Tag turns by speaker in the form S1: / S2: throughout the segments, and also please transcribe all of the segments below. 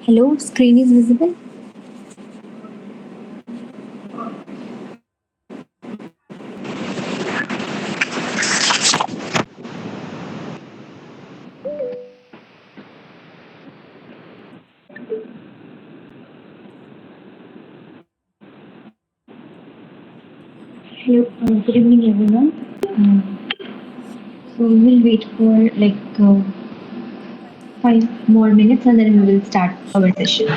S1: Hello, screen is visible. Hello, good evening, everyone. So we will wait for like 5 more minutes and then we will start our session.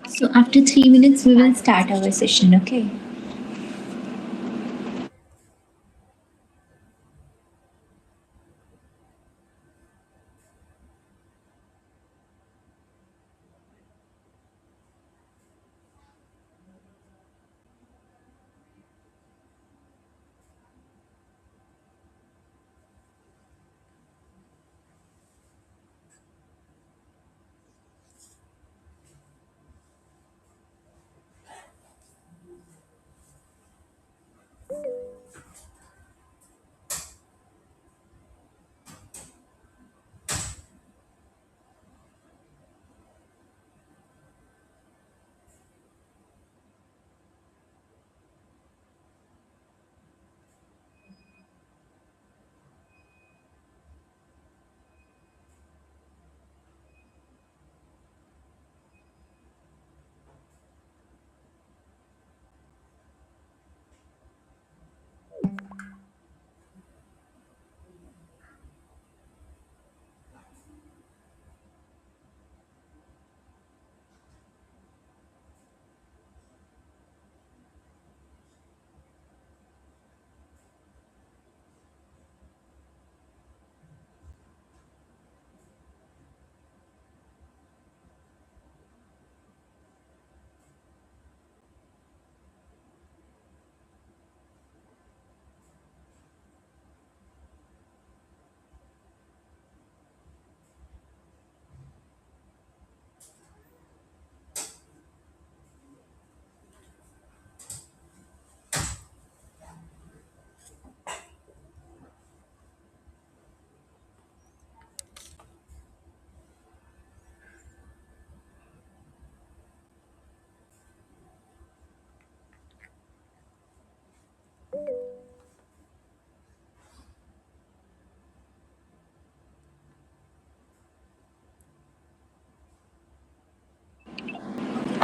S1: So after 3 minutes, we will start our session. Okay.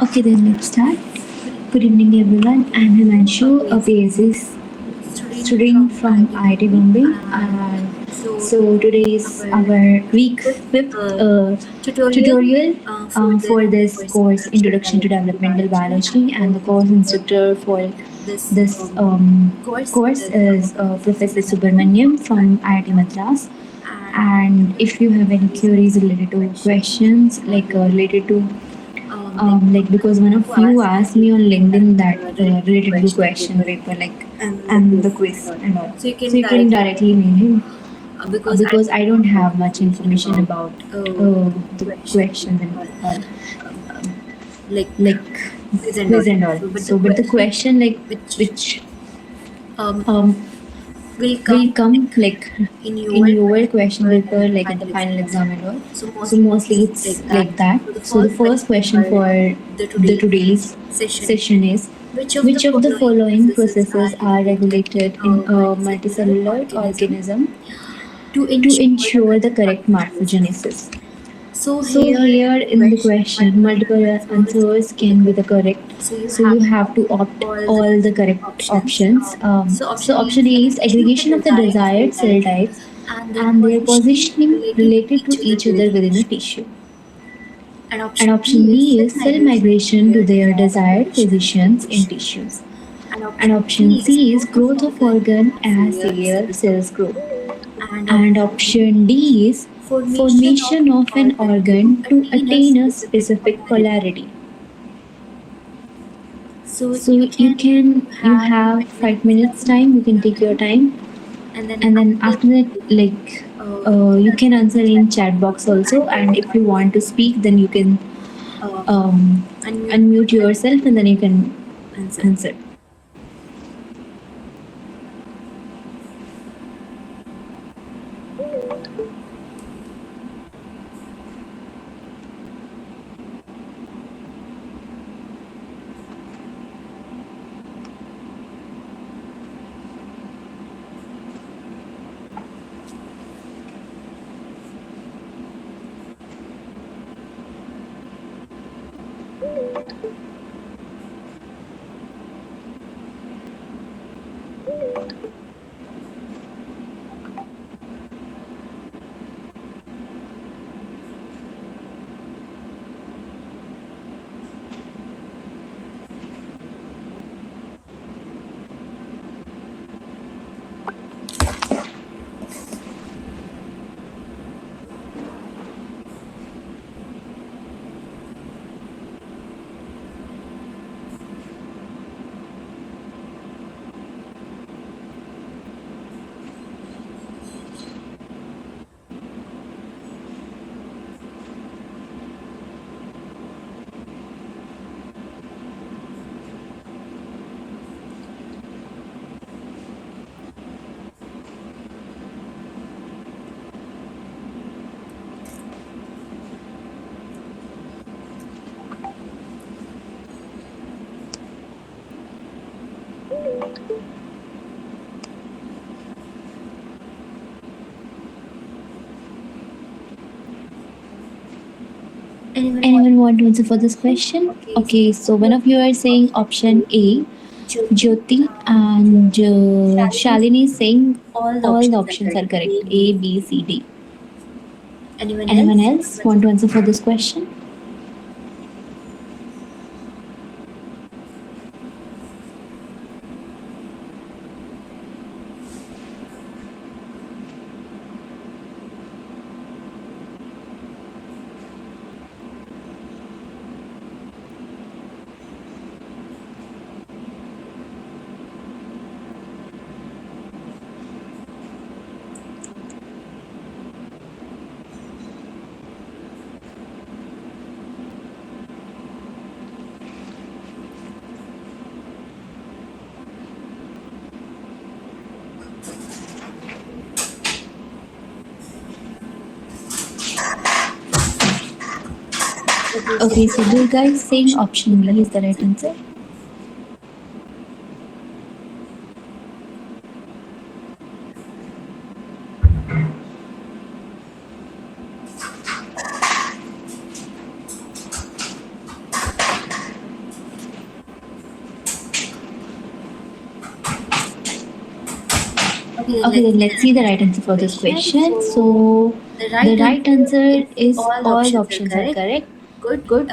S1: Okay, then let's start. Good evening, everyone. I'm Himanshu, a PhD student from IIT Bombay. So today is our week fifth tutorial for this course, Introduction to Developmental Biology, and the course instructor for this course is Professor Subramaniam from IIT Madras. And if you have any queries related to questions, related to like because one of you asked me on LinkedIn that related to the question paper, like and the quiz and all. So you can directly mail him because I don't have much information about the questions and all, like quiz and all. So, but the question like which um will come like in your question paper, like at the final exam and all. So mostly it's like that. So the first question for the today's session is which of the following processes are regulated in a multicellular organism to ensure the correct morphogenesis? So here in the question, multiple answers can be the correct. So you have to opt all the correct options. So option A is aggregation of the desired cell types and their positioning related to each other within a tissue. And option B is cell migration to their desired positions in tissues. And option C is growth of organ as their cells grow. And option D is formation of an organ to attain a specific polarity. So you have 5 minutes time. You can take your time, and then after that, like you can answer in chat box also. And if you want to speak, then you can unmute yourself, and then you can answer. Anyone want to answer for this question? Okay, so one of you are saying option A, Jyoti, and Shalini is saying all the options are correct. A, B, C, D. Anyone else want to answer for this question? Okay, so do you guys saying option B is the right answer? Okay, then let's see the right answer for this question. So the right answer is all the options are correct. Good.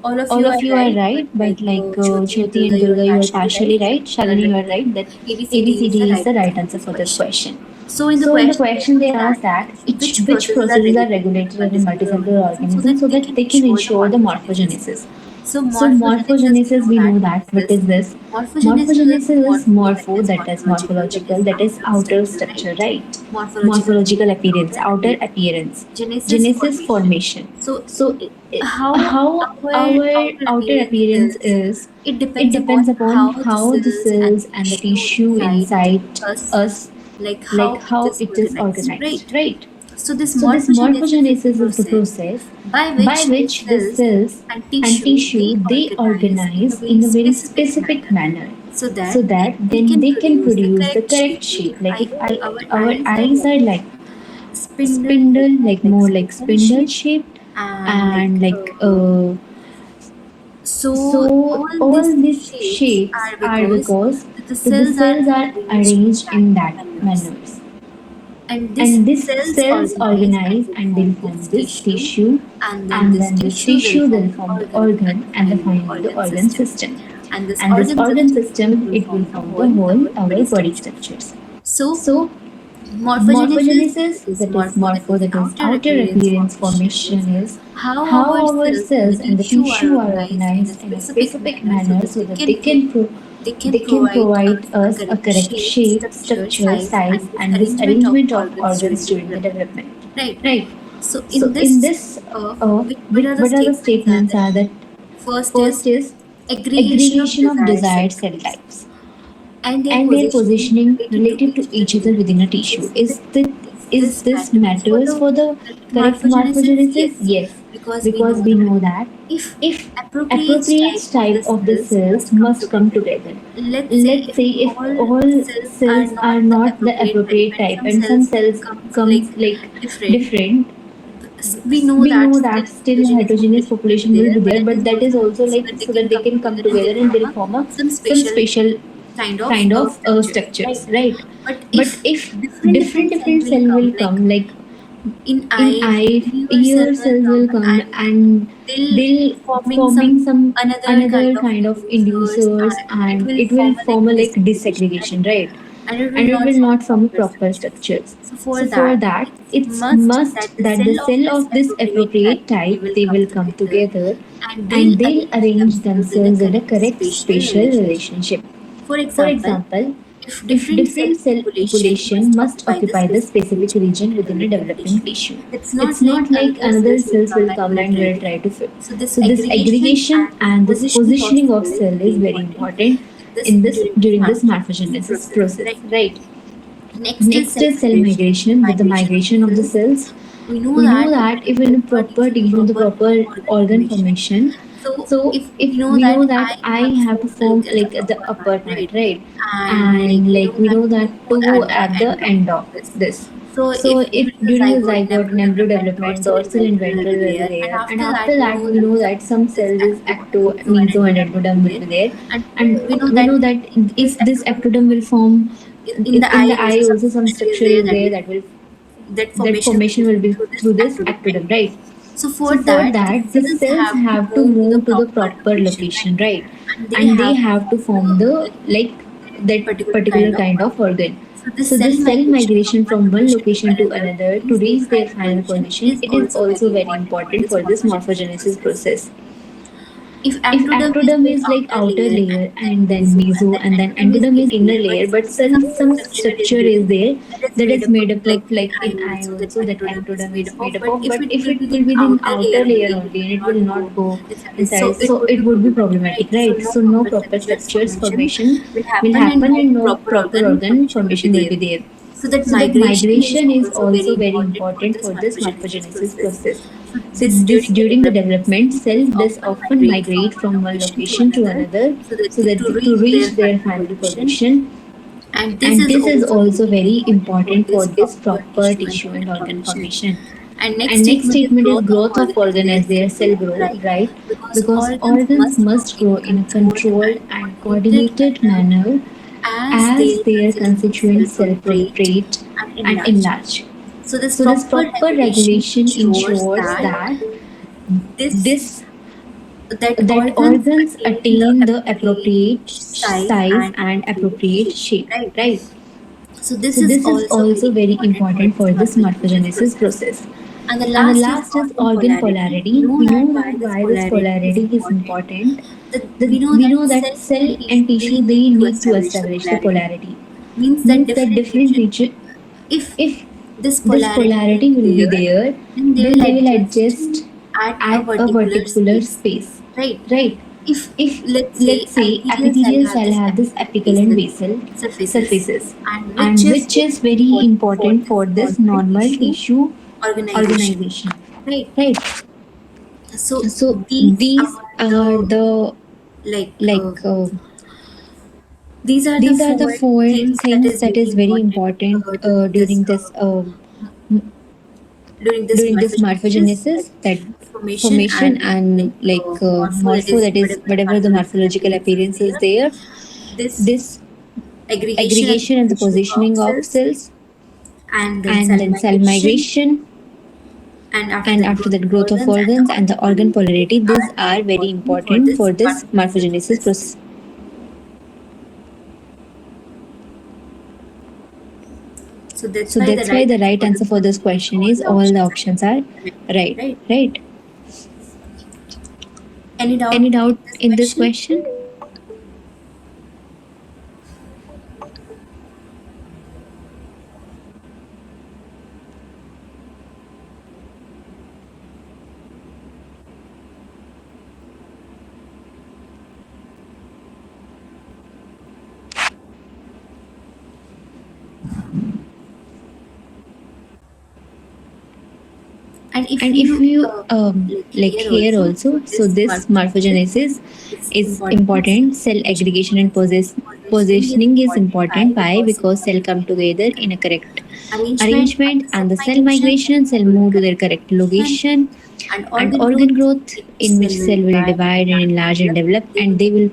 S1: All of you are right, but like Jyoti and Durga, you are partially right. Shalini, you are right that ABCD is the right answer for this question. So in the question they ask that which processes are regulated in a multicellular organism so that they can ensure the morphogenesis. So morphogenesis, we know that. What is this? Morphogenesis is morpho, that is morphological, that is outer structure, right? Morphological appearance, outer appearance. Genesis, formation. So how our outer appearance is, it depends upon how the cells and the tissue inside us, like how it is organized, right? So this morphogenesis is the process by which the cells and tissue they organize in a very specific manner so that then they can produce the correct shape. Like if I our eyes are like spindle, like more like spindle shaped, and like so all these shapes are because the cells are arranged in that manners, and these cells organize and they'll form this tissue, and then this tissue will form the organ, and then finally the organ system, and this organ system it will form the whole our body structures. So morphogenesis, that is morpho, that is outer appearance, formation is how our cells and the tissue are organized in a specific manner so that they can provide us a correct shape, structure, size, and this arrangement of organs during the development. Right. So in this, what are the statements are that first is aggregation of desired cell types and their positioning relative to each other within a tissue. Is this matters for the correct morphogenesis? Yes, because we know that if appropriate type of the cells must come together. Let's say if all cells are not the appropriate type and some cells comes like different, we know that still heterogeneous population will be there, but that is also like so that they can come together and they'll form a some special kind of structures, right? But if different cell will come, like in eye, ear cells will come and they'll forming some another kind of inducers, and it will form a like disaggregation, right? And it will not form a proper structures. So for that, it's must that the cell of this appropriate type they will come together and they'll arrange themselves in a correct spatial relationship. For example, if different cell population must occupy the specific region within a developing tissue, it's not like another cells will come and will try to fit. So this aggregation and this positioning of cell is very important in this during this morphogenesis process, right? Next is cell migration. With the migration of the cells, we know that if in a proper tissue, the proper organ formation, so if we know that I have to form like at the upper part, right? And like we know that to go at the end of this. So if during the zygote and embryo development, dorsal and ventral will be there, and after that we know that some cells is ecto, meso, and endoderm will be there, and we know that if this ectoderm will form in the eye also some structure is there that will that formation will be through this ectoderm, right? So for that, the cells have to move to the proper location, right? And they have to form the like that particular kind of organ. So this cell migration from one location to another to reach their final position, it is also very important for this morphogenesis process. If ectoderm is like outer layer and then meso and then endoderm is inner layer, but some structure is there that is made up like in eye also that ectoderm is made up of, but if it will be in outer layer only and it will not go inside, so it would be problematic, right? So no proper structures formation will happen and no proper organ formation will be there. So that migration is also very important for this morphogenesis process. So this during the development, cells thus often migrate from one location to another so that to reach their final position. And this is also very important for this proper tissue and organ formation. And next statement is growth of organ as their cell grow, right? Because organs must grow in a controlled and coordinated manner as their constituent cell proliferate and enlarge. So this proper regulation ensures that this that organs attain the appropriate size and appropriate shape, right?
S2: So this
S1: So
S2: is
S1: this is
S2: also
S1: also
S2: very
S1: very
S2: important for
S1: important
S2: this
S1: for this
S2: morphogenesis
S1: morphogenesis
S2: process.
S1: process.
S2: And the
S1: And the
S2: last is
S1: last is
S2: organ
S1: organ
S2: polarity. We
S1: polarity.
S2: know
S1: We
S2: that
S1: know
S2: why
S1: that
S2: this
S1: why this
S2: polarity is
S1: polarity is
S2: important.
S1: important.
S2: That we know
S1: We
S2: that
S1: know
S2: cell
S1: that cell
S2: and
S1: and
S2: tissue
S1: tissue
S2: they
S1: they
S2: need to
S1: need to
S2: establish the
S1: establish the
S2: polarity.
S1: polarity.
S2: Means that
S1: Means that
S2: different
S1: different
S2: region,
S1: region,
S2: if
S1: if
S2: this
S1: this
S2: polarity will
S1: polarity
S2: be
S1: will be
S2: there,
S1: there,
S2: then they
S1: then
S2: will
S1: they will
S2: adjust
S1: adjust
S2: at a
S1: at a
S2: particular
S1: particular
S2: space,
S1: space,
S2: right?
S1: right?
S2: If
S1: If
S2: let's say
S1: let's say
S2: epithelial cell
S1: epithelial
S2: have
S1: cell
S2: this
S1: have this
S2: apical and
S1: apical and
S2: basal
S1: basal
S2: surfaces,
S1: surfaces,
S2: and which
S1: and
S2: is
S1: which
S2: very
S1: is very
S2: important for
S1: important
S2: this
S1: for this
S2: normal
S1: normal
S2: tissue
S1: tissue
S2: organization,
S1: organization,
S2: right?
S1: right?
S2: So
S1: So
S2: these
S1: these
S2: are
S1: are
S2: the
S1: the
S2: like
S1: like
S2: these are the
S1: these are the
S2: four
S1: four
S2: things that
S1: things
S2: is
S1: that
S2: very
S1: is very
S2: important
S1: important
S2: this
S1: during this m-
S2: during this
S1: during this
S2: morphogenesis, that
S1: morphogenesis, that
S2: formation
S1: formation
S2: and
S1: and
S2: morpho, that
S1: morpho,
S2: is
S1: that is
S2: whatever the
S1: whatever the
S2: morphological
S1: morphological
S2: appearance is
S1: appearance is
S2: there.
S1: there,
S2: This
S1: this
S2: aggregation and
S1: aggregation and the
S2: positioning of
S1: positioning of
S2: cells,
S1: cells,
S2: and then
S1: and
S2: cell
S1: then cell
S2: migration,
S1: migration,
S2: and after
S1: and
S2: that
S1: after
S2: growth
S1: that
S2: of
S1: growth of
S2: organs and the
S1: organs and
S2: organ
S1: the organ
S2: polarity
S1: polarity, these
S2: are very
S1: are very
S2: important for
S1: important
S2: this
S1: for this
S2: morphogenesis
S1: morphogenesis
S2: process.
S1: process.
S2: So that's
S1: So
S2: why the
S1: that's why
S2: right
S1: the
S2: answer
S1: right
S2: for this
S1: answer for this
S2: question is
S1: question
S2: all
S1: is
S2: the
S1: all the
S2: options
S1: options are
S2: are right,
S1: right,
S2: right?
S1: right?
S2: Any doubt
S1: Any
S2: in
S1: doubt
S2: this
S1: in this
S2: question?
S1: question?
S2: And
S1: And
S2: if
S1: if
S2: you
S1: you
S2: like
S1: like
S2: here
S1: here
S2: also,
S1: also,
S2: so
S1: so
S2: this
S1: this
S2: morphogenesis
S1: morphogenesis
S2: is
S1: is
S2: important. Cell
S1: important. Cell
S2: aggregation and
S1: aggregation and
S2: positioning is
S1: positioning is
S2: important. Why?
S1: important. Why?
S2: Because cell
S1: Because
S2: come
S1: cell come
S2: together in a
S1: together in a
S2: correct
S1: correct
S2: arrangement, and
S1: arrangement,
S2: the cell
S1: and the cell
S2: migration, cell
S1: migration, cell
S2: move to
S1: move to
S2: their
S1: their
S2: correct
S1: correct
S2: location,
S1: location,
S2: and
S1: and
S2: organ
S1: organ
S2: growth
S1: growth,
S2: in which
S1: in which
S2: cell will
S1: cell will
S2: divide and
S1: divide and
S2: enlarge and
S1: enlarge and
S2: develop,
S1: develop,
S2: they
S1: and
S2: will,
S1: they will,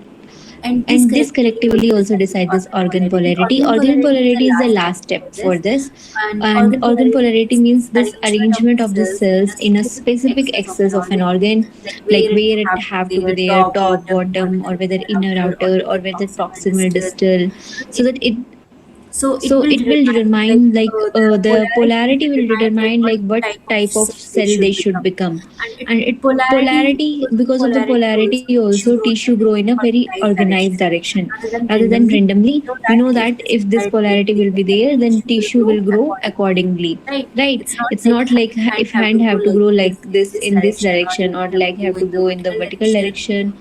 S2: and this
S1: and this
S2: collectively
S1: collectively
S2: also
S1: also
S2: decide this
S1: decide this
S2: organ
S1: organ
S2: polarity.
S1: polarity.
S2: Organ
S1: Organ
S2: polarity is the
S1: polarity is the
S2: last step
S1: last
S2: for
S1: step for
S2: this,
S1: this,
S2: and
S1: and
S2: organ
S1: organ
S2: polarity
S1: polarity
S2: means
S1: means this
S2: arrangement of
S1: arrangement
S2: the
S1: of the
S2: cells in
S1: cells
S2: a
S1: in a
S2: specific
S1: specific
S2: axis of an
S1: axis of an
S2: organ,
S1: organ,
S2: like
S1: like
S2: where it
S1: where it
S2: have to
S1: have
S2: be
S1: to be
S2: there,
S1: there,
S2: top,
S1: top,
S2: bottom, or
S1: bottom, or
S2: whether
S1: whether
S2: inner
S1: inner
S2: outer, or
S1: outer, or
S2: whether
S1: whether
S2: proximal
S1: proximal
S2: distal.
S1: distal,
S2: So
S1: so that it,
S2: it
S1: so
S2: will
S1: it will
S2: determine like
S1: determine like
S2: the
S1: the
S2: polarity will
S1: polarity will
S2: determine like
S1: determine
S2: what
S1: like what
S2: type of
S1: type of
S2: cell they
S1: cell they
S2: should
S1: should
S2: become,
S1: become.
S2: and it
S1: And it
S2: polarity,
S1: polarity,
S2: because
S1: because
S2: of
S1: of
S2: the
S1: the
S2: polarity
S1: polarity
S2: also
S1: also
S2: tissue grow in
S1: tissue
S2: a
S1: grow
S2: very
S1: in a very
S2: organized
S1: organized
S2: direction
S1: direction
S2: rather than randomly.
S1: we
S2: We
S1: know
S2: know
S1: that
S2: that
S1: if
S2: if
S1: this
S2: this
S1: polarity
S2: polarity
S1: will
S2: will
S1: be
S2: be there,
S1: there,
S2: then
S1: then
S2: tissue
S1: tissue
S2: will
S1: will
S2: grow
S1: grow
S2: accordingly,
S1: accordingly,
S2: right?
S1: right?
S2: It's not
S1: It's
S2: like
S1: not like
S2: hand
S1: if
S2: have to
S1: hand
S2: grow
S1: have to
S2: like
S1: grow
S2: this
S1: like
S2: in
S1: this
S2: this
S1: in this
S2: direction, or
S1: direction,
S2: like
S1: or
S2: have to
S1: like
S2: go
S1: have to
S2: in the
S1: go in the
S2: vertical
S1: vertical
S2: direction,
S1: direction,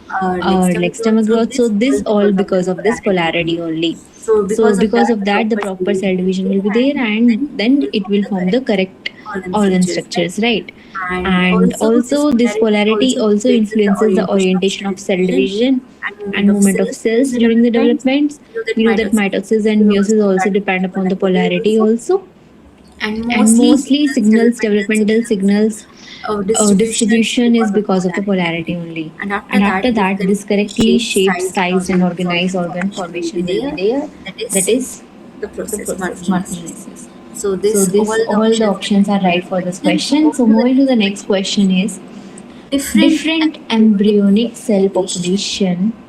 S2: like stomach
S1: like
S2: growth.
S1: stomach
S2: So
S1: growth. So
S2: this
S1: this
S2: all
S1: all
S2: because of the
S1: because of this
S2: polarity
S1: polarity
S2: only.
S1: only.
S2: So
S1: So
S2: because of
S1: because
S2: that,
S1: of
S2: the
S1: that, the
S2: proper
S1: proper
S2: cell
S1: cell
S2: division will
S1: division
S2: be
S1: will be
S2: there,
S1: there,
S2: and
S1: and
S2: then
S1: then
S2: it
S1: it
S2: will
S1: will
S2: form
S1: form
S2: the
S1: the
S2: correct
S1: correct
S2: organ
S1: organ
S2: structures, right?
S1: structures, right?
S2: And
S1: And
S2: this
S1: also this
S2: polarity
S1: polarity
S2: also
S1: also
S2: influences the
S1: influences the
S2: orientation of
S1: orientation
S2: cell
S1: of cell
S2: division
S1: division
S2: and movement
S1: and
S2: of
S1: movement of
S2: cells during
S1: cells
S2: the
S1: during the
S2: development.
S1: development.
S2: We
S1: We
S2: know
S1: know
S2: that
S1: that
S2: mitosis
S1: mitosis
S2: and
S1: and
S2: meiosis
S1: meiosis
S2: also
S1: also
S2: depend
S1: depend
S2: upon
S1: upon
S2: the
S1: the
S2: polarity
S1: polarity
S2: also.
S1: also.
S2: And
S1: And
S2: mostly
S1: mostly
S2: signals,
S1: signals,
S2: developmental
S1: developmental
S2: signals,
S1: signals,
S2: distribution is
S1: distribution is
S2: because of
S1: because of the
S2: polarity
S1: polarity
S2: only.
S1: only.
S2: And after
S1: And
S2: that,
S1: after
S2: this
S1: that, this
S2: correctly
S1: correctly
S2: shaped,
S1: shaped,
S2: sized, and
S1: sized, and
S2: organized
S1: organized
S2: organ
S1: organ
S2: formation will be
S1: formation will be
S2: there.
S1: there.
S2: That
S1: That
S2: is
S1: is
S2: the
S1: the
S2: process
S1: process
S2: morphogenesis.
S1: morphogenesis.
S2: So
S1: So
S2: this all
S1: this
S2: the
S1: all the
S2: options are right
S1: options are
S2: for
S1: right
S2: this
S1: for this
S2: question. So
S1: question.
S2: moving
S1: So
S2: to the
S1: moving to
S2: next
S1: the next
S2: question.
S1: question is
S2: Different
S1: different
S2: embryonic cell
S1: embryonic cell
S2: population
S1: population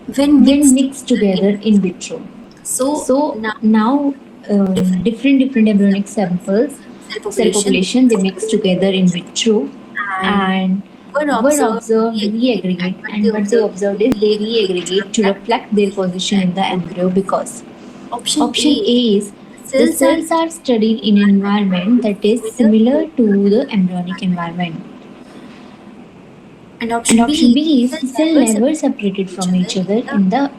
S2: when
S1: when
S2: mixed
S1: mixed
S2: together in
S1: together in
S2: vitro.
S1: vitro.
S2: So
S1: So
S2: now
S1: now
S2: different
S1: different embryonic
S2: samples,
S1: samples,
S2: cell
S1: cell
S2: population, they
S1: population, they
S2: mixed
S1: mix
S2: together in
S1: together in
S2: vitro
S1: vitro
S2: and
S1: and
S2: were
S1: were
S2: observed
S1: observed
S2: re-aggregate, and
S1: re-aggregate,
S2: what they
S1: and what they
S2: observed is
S1: observed
S2: they
S1: is they
S2: re-aggregate to
S1: re-aggregate to
S2: reflect
S1: reflect
S2: their
S1: their
S2: position
S1: position
S2: in
S1: in
S2: the
S1: the
S2: embryo.
S1: embryo because
S2: Option
S1: option
S2: A,
S1: A is
S2: the
S1: the
S2: cells are
S1: cells are
S2: studied
S1: studied
S2: in
S1: in an
S2: an
S1: environment
S2: environment
S1: that is
S2: similar
S1: similar
S2: to
S1: to the
S2: embryonic
S1: embryonic
S2: environment.
S1: environment.
S2: And
S1: And
S2: option
S1: option
S2: B,
S1: B is
S2: cells
S1: cell
S2: never
S1: never
S2: separated
S1: separated
S2: from each
S1: from
S2: other
S1: each other
S2: in the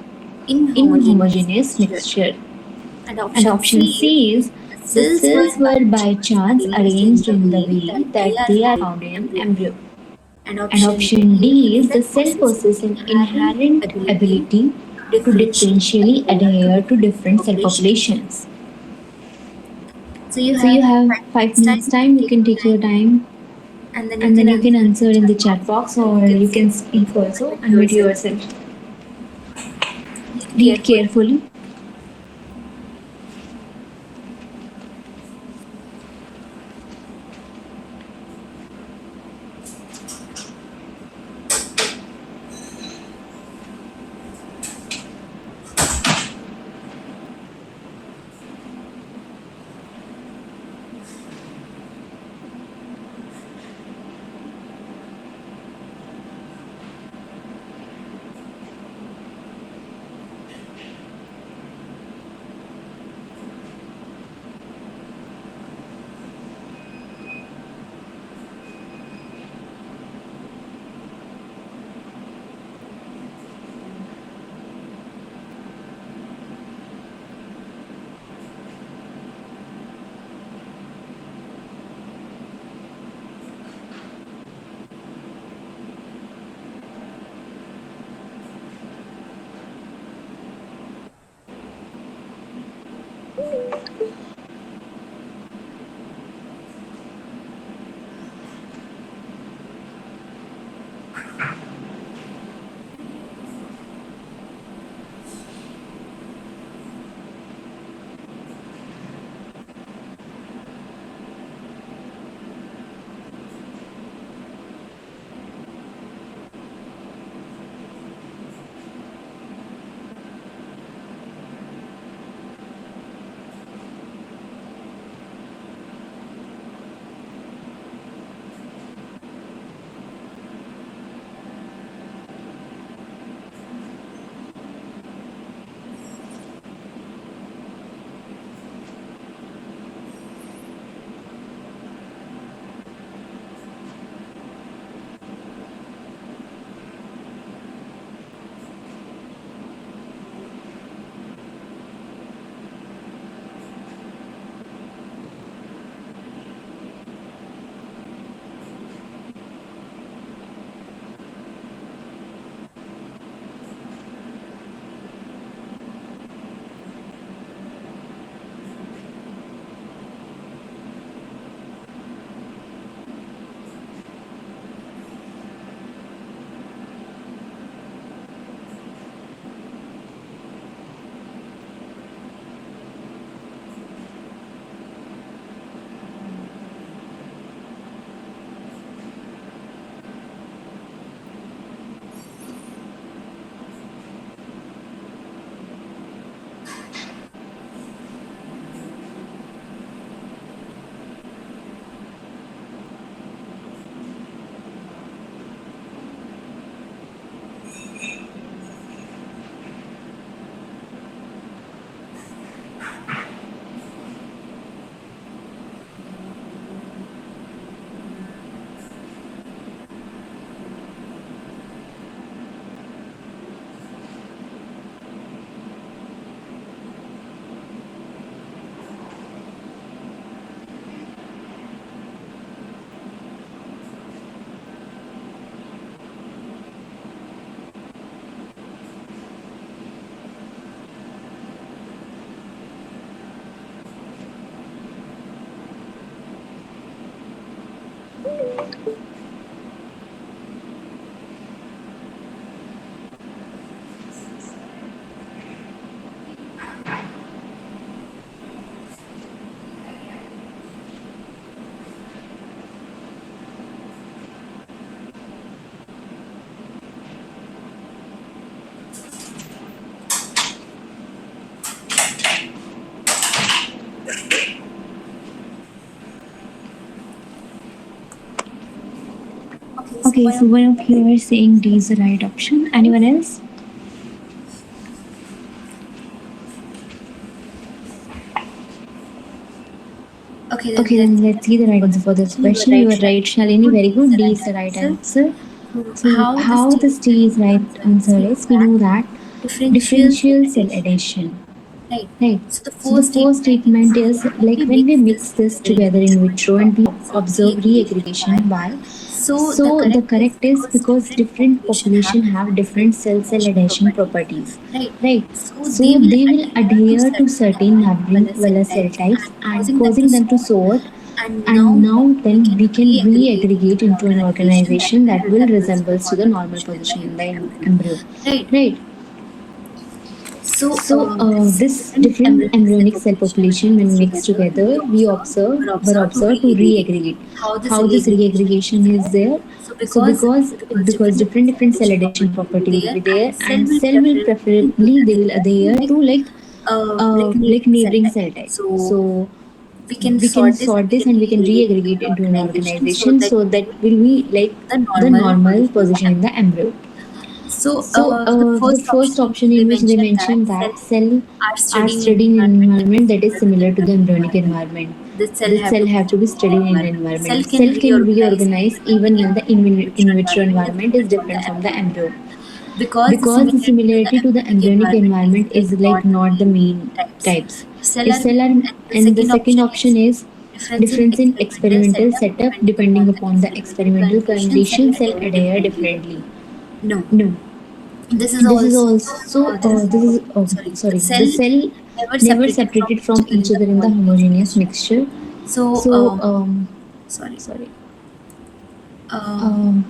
S1: in the
S2: inhomogeneous
S1: inhomogeneous
S2: mixture.
S1: mixture.
S2: And
S1: And
S2: option
S1: option
S2: C is
S1: C is
S2: the
S1: the
S2: cells were
S1: cells were
S2: by
S1: by
S2: chance
S1: chance
S2: arranged in
S1: arranged
S2: the
S1: in the
S2: way
S1: way
S2: that they
S1: that
S2: are
S1: they are
S2: found
S1: found
S2: in
S1: in an
S2: embryo.
S1: embryo.
S2: And
S1: And
S2: option D
S1: option
S2: is the
S1: D is
S2: cell
S1: the cell
S2: possesses
S1: possesses an
S2: inherent
S1: inherent
S2: ability
S1: ability
S2: to
S1: to
S2: differentially
S1: differentially
S2: adhere to
S1: adhere to
S2: different cell
S1: different cell
S2: populations.
S1: populations.
S2: So you
S1: So
S2: have
S1: you have
S2: 5 minutes
S1: 5
S2: time,
S1: minutes
S2: you can
S1: time, you
S2: take
S1: can
S2: your
S1: take your
S2: time,
S1: time,
S2: and then you
S1: and
S2: can
S1: then you can
S2: answer in
S1: answer
S2: the
S1: in
S2: chat
S1: the
S2: box,
S1: chat
S2: or
S1: box,
S2: you
S1: or
S2: can
S1: you
S2: speak
S1: can
S2: also,
S1: speak also,
S2: unmute
S1: unmute
S2: yourself.
S1: yourself.
S2: Read
S1: Read
S2: carefully.
S1: carefully. Okay, so one of you are saying D is the right option. Anyone else?
S2: Okay,
S1: Okay, then let's see the right answer for this question. You are right, Shalini. Very good. D is the right answer. So, how this D is right answer is, we know that differential cell addition.
S2: Right.
S1: Right.
S2: So the
S1: So the
S2: first
S1: first
S2: statement
S1: statement
S2: is
S1: is like when we mix this together in vitro and we observe
S2: reaggregation.
S1: reaggregation. Why?
S2: So the
S1: So the
S2: correct
S1: correct is because different population have different cell adhesion properties.
S2: right.
S1: Right.
S2: So
S1: So they will adhere to certain neighboring Wella cell types and causing them to sort,
S2: and
S1: and now
S2: we
S1: then
S2: can
S1: we can
S2: reaggregate
S1: reaggregate into an organization that will
S2: resembles
S1: resembles to the normal position in the embryo.
S2: right.
S1: Right.
S2: So
S1: So,
S2: this
S1: this different embryonic cell population, when mixed together, we observe were observed to reaggregate. How this reaggregation is there? So, because different cell adhesion property will be there, and cell will preferably they will adhere to like neighboring cell type. So, we can sort this and we can reaggregate into an organization, so that will be like the normal position in the embryo. So, the first option in which they mentioned that cell are studied in an environment that is similar to the embryonic environment. The cell have to be studied in an environment. Cell can reorganize even when the in vitro environment is different from the embryo, because the similarity to the embryonic environment is like not the main types. If cell are, and the second option is difference in experimental setup depending upon the experimental conditions, cell adhere differently.
S2: No.
S1: No,
S2: This is
S1: this is
S2: also
S1: also this is, oh, sorry, the cell never separated from each other in the homogeneous mixture.
S2: So,
S1: So,
S2: sorry.
S1: sorry.
S2: Um,
S1: Um,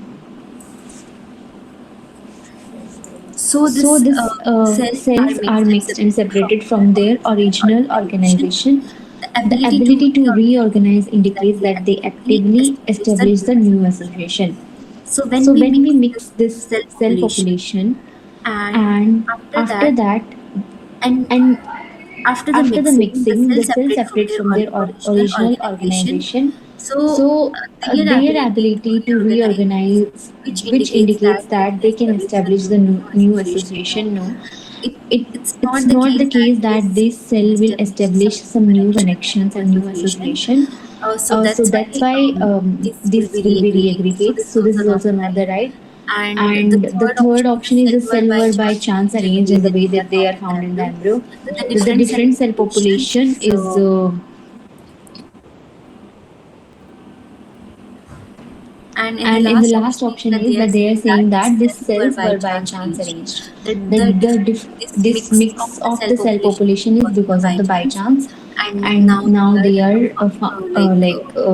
S2: so
S1: so
S2: this
S1: this
S2: cells are
S1: cells are
S2: mixed and
S1: mixed and
S2: separated from
S1: separated
S2: their
S1: from their
S2: original
S1: original
S2: organization.
S1: organization.
S2: The
S1: The
S2: ability to
S1: ability to
S2: reorganize
S1: reorganize
S2: indicates that
S1: indicates
S2: they
S1: that they
S2: actively
S1: actively
S2: establish the
S1: establish
S2: new
S1: the new
S2: association.
S1: association.
S2: So when
S1: So
S2: we
S1: when
S2: mix
S1: we
S2: this
S1: mix this
S2: cell
S1: cell
S2: population
S1: population,
S2: and
S1: and
S2: after
S1: after
S2: that
S1: that,
S2: and
S1: and
S2: after the
S1: after the
S2: mixing, the
S1: mixing, the
S2: cells
S1: cells
S2: separate from
S1: separate
S2: their
S1: from their
S2: original
S1: original
S2: organization.
S1: organization.
S2: So
S1: So
S2: their
S1: their
S2: ability to
S1: ability to
S2: reorganize,
S1: reorganize,
S2: which
S1: which
S2: indicates that
S1: indicates
S2: they
S1: that
S2: can
S1: they can
S2: establish the
S1: establish the
S2: new
S1: new
S2: association. No,
S1: association. No,
S2: it
S1: it
S2: it's
S1: it's
S2: not the
S1: not the
S2: case that
S1: case
S2: this
S1: that this cell will
S2: establish some
S1: establish
S2: new
S1: some new
S2: connections and
S1: connections
S2: new
S1: and new
S2: association.
S1: association.
S2: So
S1: So
S2: that's
S1: that's
S2: why
S1: why
S2: this will
S1: this
S2: be
S1: will be
S2: re-aggregated. So
S1: re-aggregate.
S2: this is
S1: So this
S2: also
S1: is
S2: not
S1: also
S2: the
S1: not
S2: right.
S1: the right.
S2: And the
S1: And the
S2: third
S1: third
S2: option is
S1: option
S2: the
S1: is the
S2: cell were
S1: cell
S2: by
S1: were by
S2: chance
S1: chance
S2: arranged in
S1: arranged
S2: the
S1: in
S2: way
S1: the way
S2: that they
S1: that
S2: are
S1: they
S2: found
S1: are
S2: in the
S1: found in the
S2: embryo.
S1: embryo.
S2: The
S1: The
S2: different cell
S1: different cell
S2: population
S1: population
S2: is
S1: is
S2: and in the
S1: and in the
S2: last option
S1: last
S2: is
S1: option
S2: that
S1: is
S2: they are
S1: that they are
S2: saying that
S1: saying
S2: these
S1: that these
S2: cells were
S1: cells
S2: by
S1: were by
S2: chance
S1: chance
S2: arranged.
S1: arranged.
S2: The this
S1: This
S2: mix of
S1: mix
S2: the
S1: of
S2: cell
S1: the cell
S2: population is
S1: population is
S2: because of the
S1: because of
S2: by
S1: the by
S2: chance,
S1: chance,
S2: and
S1: and
S2: now
S1: now
S2: they
S1: they
S2: are
S1: are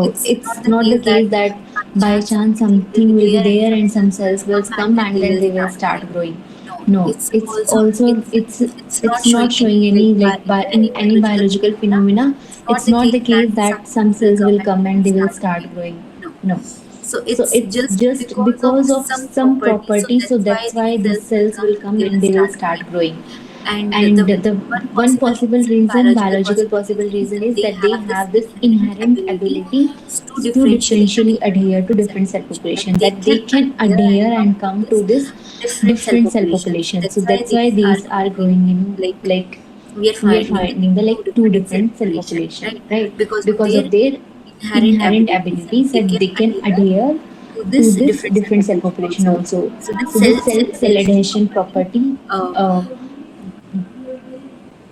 S2: it's
S1: it's
S2: not the
S1: not the
S2: case that
S1: case that
S2: by
S1: by
S2: chance
S1: chance
S2: something will
S1: something
S2: be
S1: will be
S2: there and
S1: there
S2: some
S1: and some
S2: cells will
S1: cells will
S2: come and
S1: come
S2: then
S1: and
S2: they
S1: then
S2: will
S1: they will
S2: start
S1: start
S2: growing.
S1: growing.
S2: No,
S1: No,
S2: it's
S1: it's
S2: also
S1: also
S2: it's not
S1: it's not
S2: showing
S1: showing
S2: any
S1: any like by
S2: any
S1: any
S2: biological
S1: biological
S2: phenomena.
S1: phenomena.
S2: It's not
S1: It's
S2: the
S1: not the
S2: case that
S1: case
S2: some
S1: that
S2: cells
S1: some
S2: will
S1: cells
S2: come
S1: will
S2: and
S1: come
S2: they will
S1: and they will
S2: start
S1: start
S2: growing.
S1: growing.
S2: No.
S1: No.
S2: So
S1: So
S2: it's
S1: it's
S2: just
S1: just
S2: because of
S1: because of
S2: some
S1: some
S2: property. So
S1: property. So
S2: that's why
S1: that's
S2: these
S1: why these
S2: cells will
S1: cells
S2: come
S1: will
S2: and
S1: come
S2: they will
S1: and they will
S2: start
S1: start
S2: growing.
S1: growing.
S2: And
S1: And
S2: the
S1: the
S2: one
S1: one
S2: possible
S1: possible
S2: reason,
S1: reason, biological
S2: biological
S1: possible
S2: possible reason
S1: reason,
S2: is
S1: is
S2: that
S1: that
S2: they
S1: they
S2: have
S1: have
S2: this
S1: this
S2: inherent
S1: inherent
S2: ability
S1: ability
S2: to
S1: to
S2: differentially
S1: differentially
S2: adhere to
S1: adhere to
S2: different cell
S1: different cell
S2: population.
S1: population,
S2: That they
S1: that they
S2: can
S1: can
S2: adhere and
S1: adhere
S2: come
S1: and
S2: to
S1: come to
S2: this
S1: this
S2: different cell
S1: different cell
S2: population. So
S1: population. So
S2: that's why
S1: that's why
S2: these are
S1: these are
S2: growing
S1: growing in
S2: like
S1: like
S2: we are
S1: we are
S2: finding the
S1: finding the
S2: two
S1: like two
S2: different cell
S1: different cell
S2: population,
S1: population,
S2: right?
S1: right?
S2: Because of
S1: Because
S2: their
S1: of their
S2: inherent
S1: inherent
S2: abilities that
S1: abilities
S2: they
S1: that
S2: can
S1: they can
S2: adhere
S1: adhere
S2: to
S1: to
S2: this
S1: this
S2: different cell
S1: different cell
S2: population
S1: population
S2: also.
S1: also.
S2: So this
S1: So this
S2: cell
S1: cell
S2: adhesion
S1: adhesion
S2: property,
S1: property,
S2: uh,
S1: uh,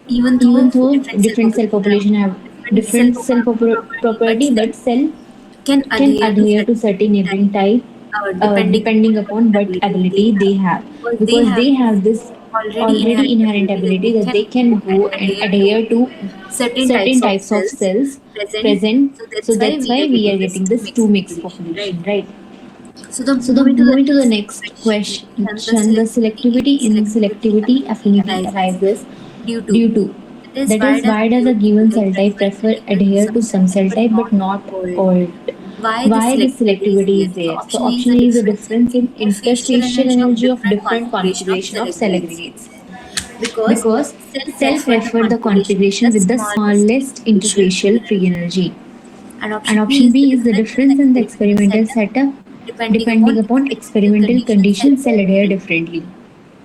S2: even though
S1: even though
S2: different cell
S1: different cell
S2: population have
S1: population have
S2: different
S1: different cell
S2: property, but
S1: property,
S2: cell
S1: but cell
S2: can
S1: can
S2: adhere to
S1: adhere to
S2: certain
S1: certain
S2: type,
S1: neighboring type,
S2: depending
S1: depending
S2: upon
S1: upon
S2: what
S1: what
S2: ability they
S1: ability they
S2: have,
S1: have,
S2: because they
S1: because
S2: have
S1: they
S2: this
S1: have this
S2: already
S1: already
S2: inherent
S1: inherent
S2: ability that
S1: ability
S2: they
S1: that
S2: can
S1: they
S2: go
S1: can
S2: and
S1: go and
S2: adhere to
S1: adhere to
S2: certain
S1: certain
S2: types of
S1: types of
S2: cells
S1: cells
S2: present.
S1: present.
S2: So that's
S1: So
S2: why
S1: that's
S2: we
S1: why
S2: are
S1: we
S2: getting
S1: are
S2: this
S1: getting
S2: two
S1: this
S2: mixed
S1: two mixed
S2: population, right?
S1: population, right?
S2: So the
S1: So the
S2: moving to the
S1: moving to the
S2: next
S1: next
S2: question,
S1: question, the selectivity in selectivity affinity arises
S2: due to
S1: due to, that is, why does a given cell type prefer adhere to some cell type but not all?
S2: why this
S1: Why this
S2: selectivity is
S1: selectivity
S2: there.
S1: is
S2: So
S1: there? So
S2: option A is
S1: option
S2: a
S1: A is a
S2: difference in
S1: difference in
S2: interfacial
S1: interfacial
S2: energy of
S1: energy of
S2: different
S1: different
S2: configuration of
S1: configuration
S2: cell
S1: of cell
S2: aggregates,
S1: aggregates,
S2: because
S1: because
S2: cell
S1: cell
S2: prefer the
S1: prefer the
S2: configuration with
S1: configuration
S2: the
S1: with the
S2: smallest
S1: smallest
S2: interfacial free
S1: interfacial free
S2: energy.
S1: energy.
S2: And
S1: And
S2: option B
S1: option
S2: is the
S1: B is the
S2: difference in the
S1: difference in the
S2: experimental
S1: experimental
S2: setup.
S1: setup.
S2: Depending
S1: Depending
S2: upon
S1: upon
S2: experimental
S1: experimental
S2: conditions, cell
S1: conditions, cell
S2: adhere
S1: adhere
S2: differently.
S1: differently.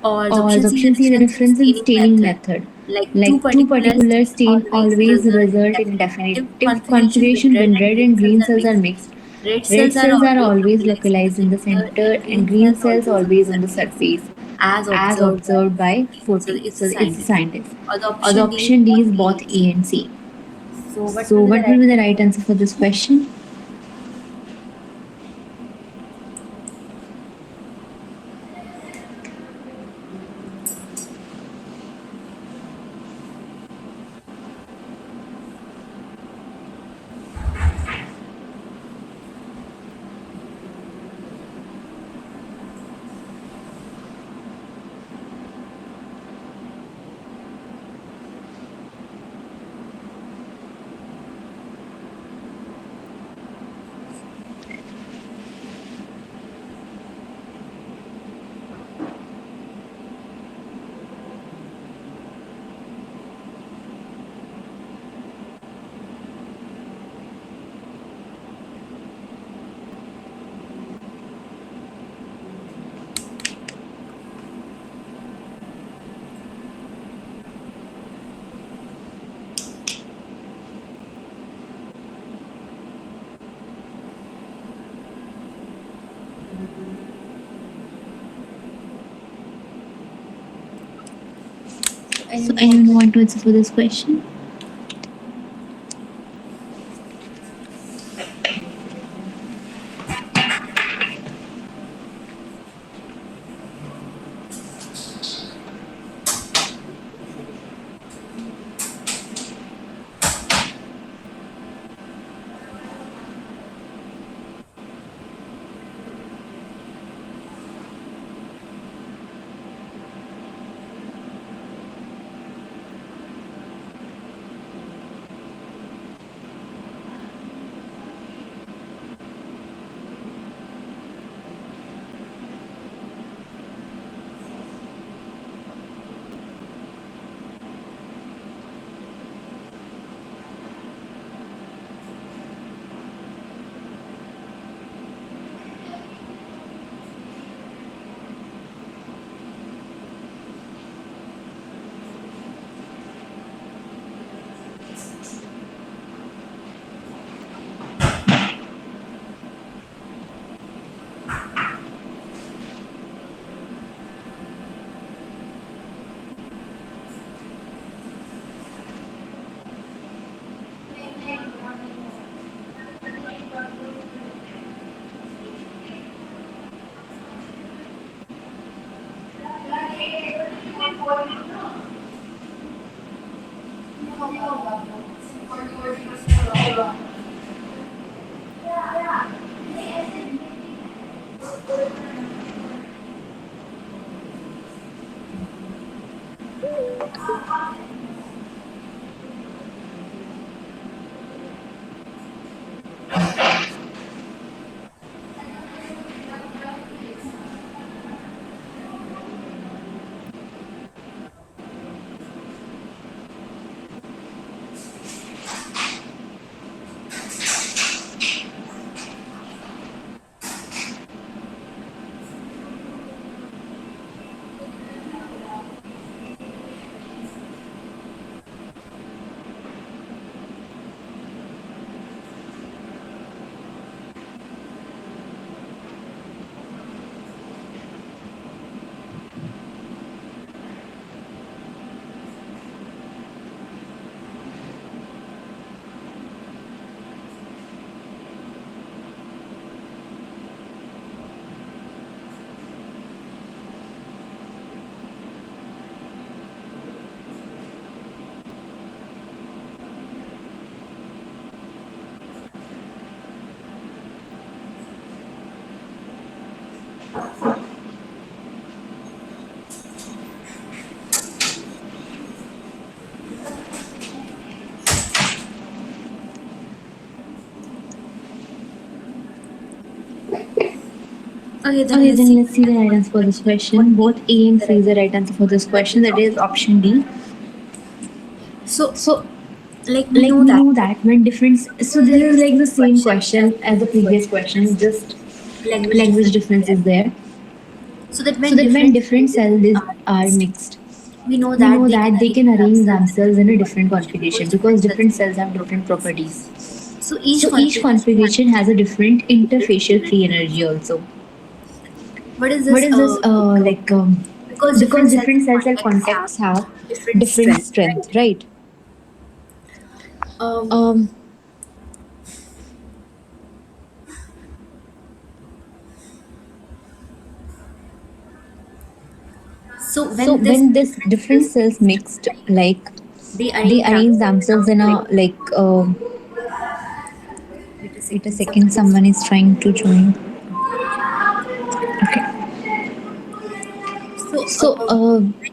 S2: Or the
S1: Or
S2: option
S1: the
S2: C, the
S1: option C, the
S2: difference in
S1: difference in
S2: staining
S1: staining
S2: method.
S1: method.
S2: Like two
S1: Like two
S2: particular
S1: particular
S2: stain
S1: stain
S2: always
S1: always
S2: result in
S1: result in
S2: definitive
S1: definitive
S2: configuration when
S1: configuration
S2: red
S1: when
S2: and
S1: red
S2: green
S1: and
S2: cells
S1: green
S2: are
S1: cells are
S2: mixed.
S1: mixed.
S2: Red
S1: Red
S2: cells are
S1: cells are
S2: always
S1: always
S2: localized in the
S1: localized in the
S2: center
S1: center
S2: and green
S1: and green
S2: cells
S1: cells
S2: always on the
S1: always on the
S2: surface,
S1: surface,
S2: as
S1: as
S2: observed by
S1: observed by
S2: 40. So
S1: Forty.
S2: it's a
S1: So it's a
S2: scientist.
S1: scientist.
S2: Or the
S1: Or the
S2: option D is
S1: option D
S2: both
S1: is
S2: A
S1: both
S2: and
S1: A
S2: C.
S1: and C.
S2: So what will
S1: So
S2: be the
S1: what
S2: right
S1: will be the right
S2: answer?
S1: answer for this question? So
S2: Anyone want
S1: anyone
S2: to?
S1: want to answer for this question? Okay, then let's see the right answer for this question. Both A and C is the right answer for this question. That is option D.
S2: So,
S1: So,
S2: like we
S1: like
S2: know
S1: we
S2: that
S1: know that when different, so this is like the same question as the previous question, just language difference is there.
S2: so that
S1: So
S2: when
S1: that when
S2: different
S1: different cells are
S2: mixed,
S1: mixed,
S2: we know
S1: we
S2: that
S1: know
S2: they can
S1: that they can
S2: arrange
S1: arrange
S2: themselves
S1: themselves in
S2: in
S1: a
S2: different
S1: different
S2: configuration
S1: configuration
S2: because
S1: because different
S2: different
S1: cells
S2: cells
S1: have
S2: have
S1: different
S2: different
S1: properties.
S2: properties. So each
S1: So each
S2: configuration
S1: configuration has a different interfacial
S2: has
S1: free energy also.
S2: what is
S1: What
S2: this
S1: is this
S2: because
S1: because
S2: different cells
S1: different
S2: and
S1: cell
S2: contacts have
S1: contacts have
S2: different
S1: different
S2: strength,
S1: strength,
S2: right?
S1: right?
S2: Um,
S1: Um,
S2: so
S1: so
S2: when this
S1: when this
S2: different
S1: different
S2: cells
S1: cells mixed, like
S2: they
S1: they
S2: arrange
S1: arrange
S2: themselves
S1: themselves in
S2: like
S1: a like.
S2: wait a
S1: Wait a
S2: second,
S1: second,
S2: someone is
S1: someone is trying to join. Okay.
S2: so
S1: So,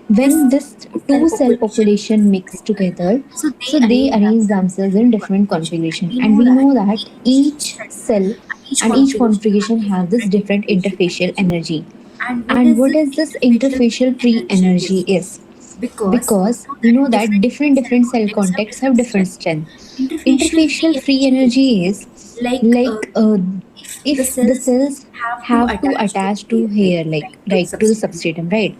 S2: this
S1: when this
S2: cell
S1: two cell
S2: population
S1: population mix together,
S2: so
S1: so
S2: they
S1: they
S2: arrange
S1: arrange
S2: themselves
S1: themselves
S2: in
S1: in
S2: different
S1: different
S2: configuration,
S1: configuration,
S2: and we
S1: and
S2: know
S1: we
S2: that
S1: know that
S2: each
S1: each
S2: cell
S1: cell
S2: and each
S1: and each
S2: configuration have
S1: configuration
S2: this
S1: have this
S2: different
S1: different
S2: interfacial
S1: interfacial
S2: energy.
S1: energy.
S2: And what
S1: And
S2: is
S1: what
S2: this
S1: is this
S2: interfacial free
S1: interfacial free
S2: energy
S1: energy
S2: is?
S1: is?
S2: Because
S1: Because
S2: we
S1: we
S2: know
S1: know
S2: that
S1: that
S2: different
S1: different
S2: cell
S1: different cell
S2: contacts have
S1: contacts
S2: different
S1: have different
S2: strength.
S1: strength.
S2: Interfacial
S1: Interfacial
S2: free
S1: free
S2: energy
S1: energy
S2: is
S1: is
S2: like
S1: like
S2: if the
S1: if the
S2: cells
S1: cells
S2: have to
S1: have to
S2: attach to
S1: attach to
S2: hair,
S1: hair,
S2: like to the
S1: like to the
S2: substratum.
S1: substratum, right?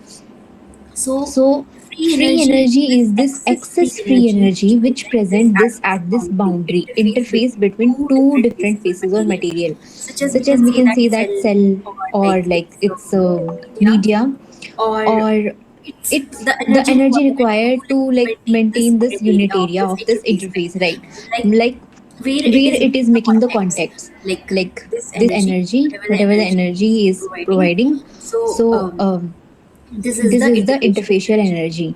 S2: So
S1: So
S2: free
S1: free
S2: energy is
S1: energy
S2: this
S1: is this
S2: excess free
S1: excess free
S2: energy
S1: energy
S2: which
S1: which
S2: present this
S1: present
S2: at
S1: this
S2: this
S1: at this
S2: boundary
S1: boundary
S2: interface
S1: interface
S2: between
S1: between
S2: two
S1: two
S2: different
S1: different
S2: pieces of
S1: pieces of
S2: material,
S1: material,
S2: such
S1: such
S2: as
S1: as
S2: we
S1: we
S2: can
S1: can
S2: say
S1: say
S2: that
S1: that
S2: cell
S1: cell
S2: or
S1: or
S2: like
S1: like
S2: it's
S1: it's
S2: media,
S1: media,
S2: or
S1: or
S2: it's
S1: it's
S2: the
S1: the
S2: energy
S1: energy
S2: required to
S1: required to
S2: like
S1: like
S2: maintain this
S1: maintain this
S2: unit
S1: unit
S2: area of
S1: area
S2: this
S1: of this
S2: interface,
S1: interface, right?
S2: right?
S1: Like
S2: Where it
S1: where
S2: is
S1: it
S2: making
S1: is
S2: the
S1: making the
S2: contacts,
S1: contacts,
S2: like
S1: like
S2: this
S1: this
S2: energy,
S1: energy, whatever the energy
S2: is
S1: is
S2: providing.
S1: providing.
S2: So
S1: So
S2: this is
S1: this
S2: the
S1: is the
S2: interfacial
S1: interfacial
S2: energy.
S1: energy.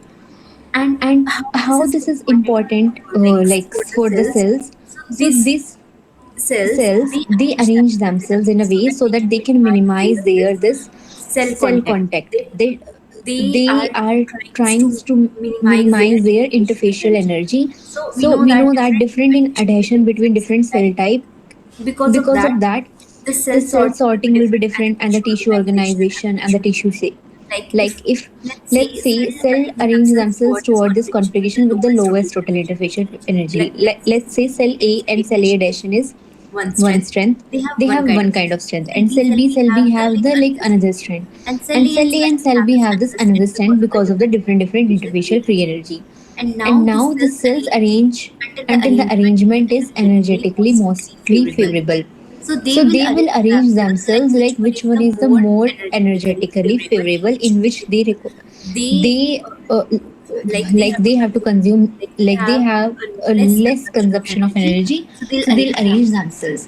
S2: And
S1: And
S2: how this
S1: how
S2: is
S1: this is
S2: important
S1: important,
S2: like
S1: like
S2: for the
S1: for the
S2: cells.
S1: cells.
S2: So
S1: So
S2: these
S1: these
S2: cells
S1: cells,
S2: they
S1: they
S2: arrange
S1: arrange
S2: themselves in a
S1: themselves in
S2: way
S1: a
S2: so
S1: way
S2: that
S1: so
S2: they
S1: that
S2: can
S1: they can
S2: minimize
S1: minimize
S2: their
S1: their
S2: this
S1: this
S2: cell
S1: cell
S2: contact.
S1: contact.
S2: They
S1: They
S2: are
S1: are
S2: trying
S1: trying
S2: to
S1: to
S2: minimize their
S1: minimize their
S2: interfacial
S1: interfacial
S2: energy.
S1: energy.
S2: So we
S1: So
S2: know
S1: we
S2: that
S1: know that
S2: different
S1: different in
S2: adhesion
S1: adhesion
S2: between
S1: between
S2: different cell
S1: different cell
S2: type.
S1: type.
S2: Because of
S1: Because of
S2: that,
S1: that,
S2: the cell
S1: the cell
S2: sorting will be
S1: sorting will be
S2: different and
S1: different
S2: the
S1: and the
S2: tissue
S1: tissue
S2: organization and
S1: organization
S2: the
S1: and the
S2: tissue
S1: tissue
S2: shape.
S1: shape.
S2: Like
S1: Like if let's
S2: let's say
S1: say
S2: cell
S1: cell
S2: arrange
S1: arrange
S2: themselves
S1: themselves
S2: toward this
S1: toward this
S2: configuration with the
S1: configuration with the
S2: lowest
S1: lowest
S2: total
S1: total
S2: energy.
S1: interfacial energy.
S2: Like let's
S1: Let's say cell
S2: say
S1: A and cell A dash is
S2: one
S1: one
S2: strength,
S1: strength.
S2: they have
S1: They
S2: one
S1: have
S2: kind
S1: one
S2: of
S1: kind
S2: strength.
S1: of strength,
S2: Cell
S1: and
S2: B,
S1: cell
S2: cell
S1: B,
S2: B
S1: cell
S2: have
S1: B
S2: the
S1: have
S2: like
S1: the like
S2: another
S1: another
S2: strength.
S1: strength,
S2: And cell
S1: and
S2: A
S1: cell
S2: and
S1: A
S2: cell
S1: and
S2: B
S1: cell
S2: have
S1: B
S2: this
S1: have this
S2: another
S1: another
S2: strength
S1: strength
S2: because of the
S1: because of the different different
S2: interfacial free
S1: interfacial free
S2: energy.
S1: energy.
S2: And
S1: And
S2: now the
S1: now the
S2: cells
S1: cells
S2: arrange
S1: arrange
S2: until the
S1: until the
S2: arrangement is
S1: arrangement is
S2: energetically
S1: energetically
S2: mostly
S1: mostly
S2: favorable.
S1: favorable.
S2: So they
S1: So
S2: will
S1: they will
S2: arrange
S1: arrange
S2: themselves like
S1: themselves
S2: which
S1: like
S2: one
S1: which
S2: is
S1: one
S2: the
S1: is the
S2: more
S1: more
S2: energetically
S1: energetically
S2: favorable in
S1: favorable,
S2: which
S1: in which
S2: they
S1: they
S2: like they
S1: like
S2: have to
S1: they have to
S2: consume,
S1: consume,
S2: like they
S1: like they
S2: have
S1: have
S2: a
S1: a
S2: less
S1: less
S2: consumption of
S1: consumption of
S2: energy.
S1: energy.
S2: So they'll
S1: So they'll
S2: arrange
S1: arrange
S2: themselves.
S1: themselves.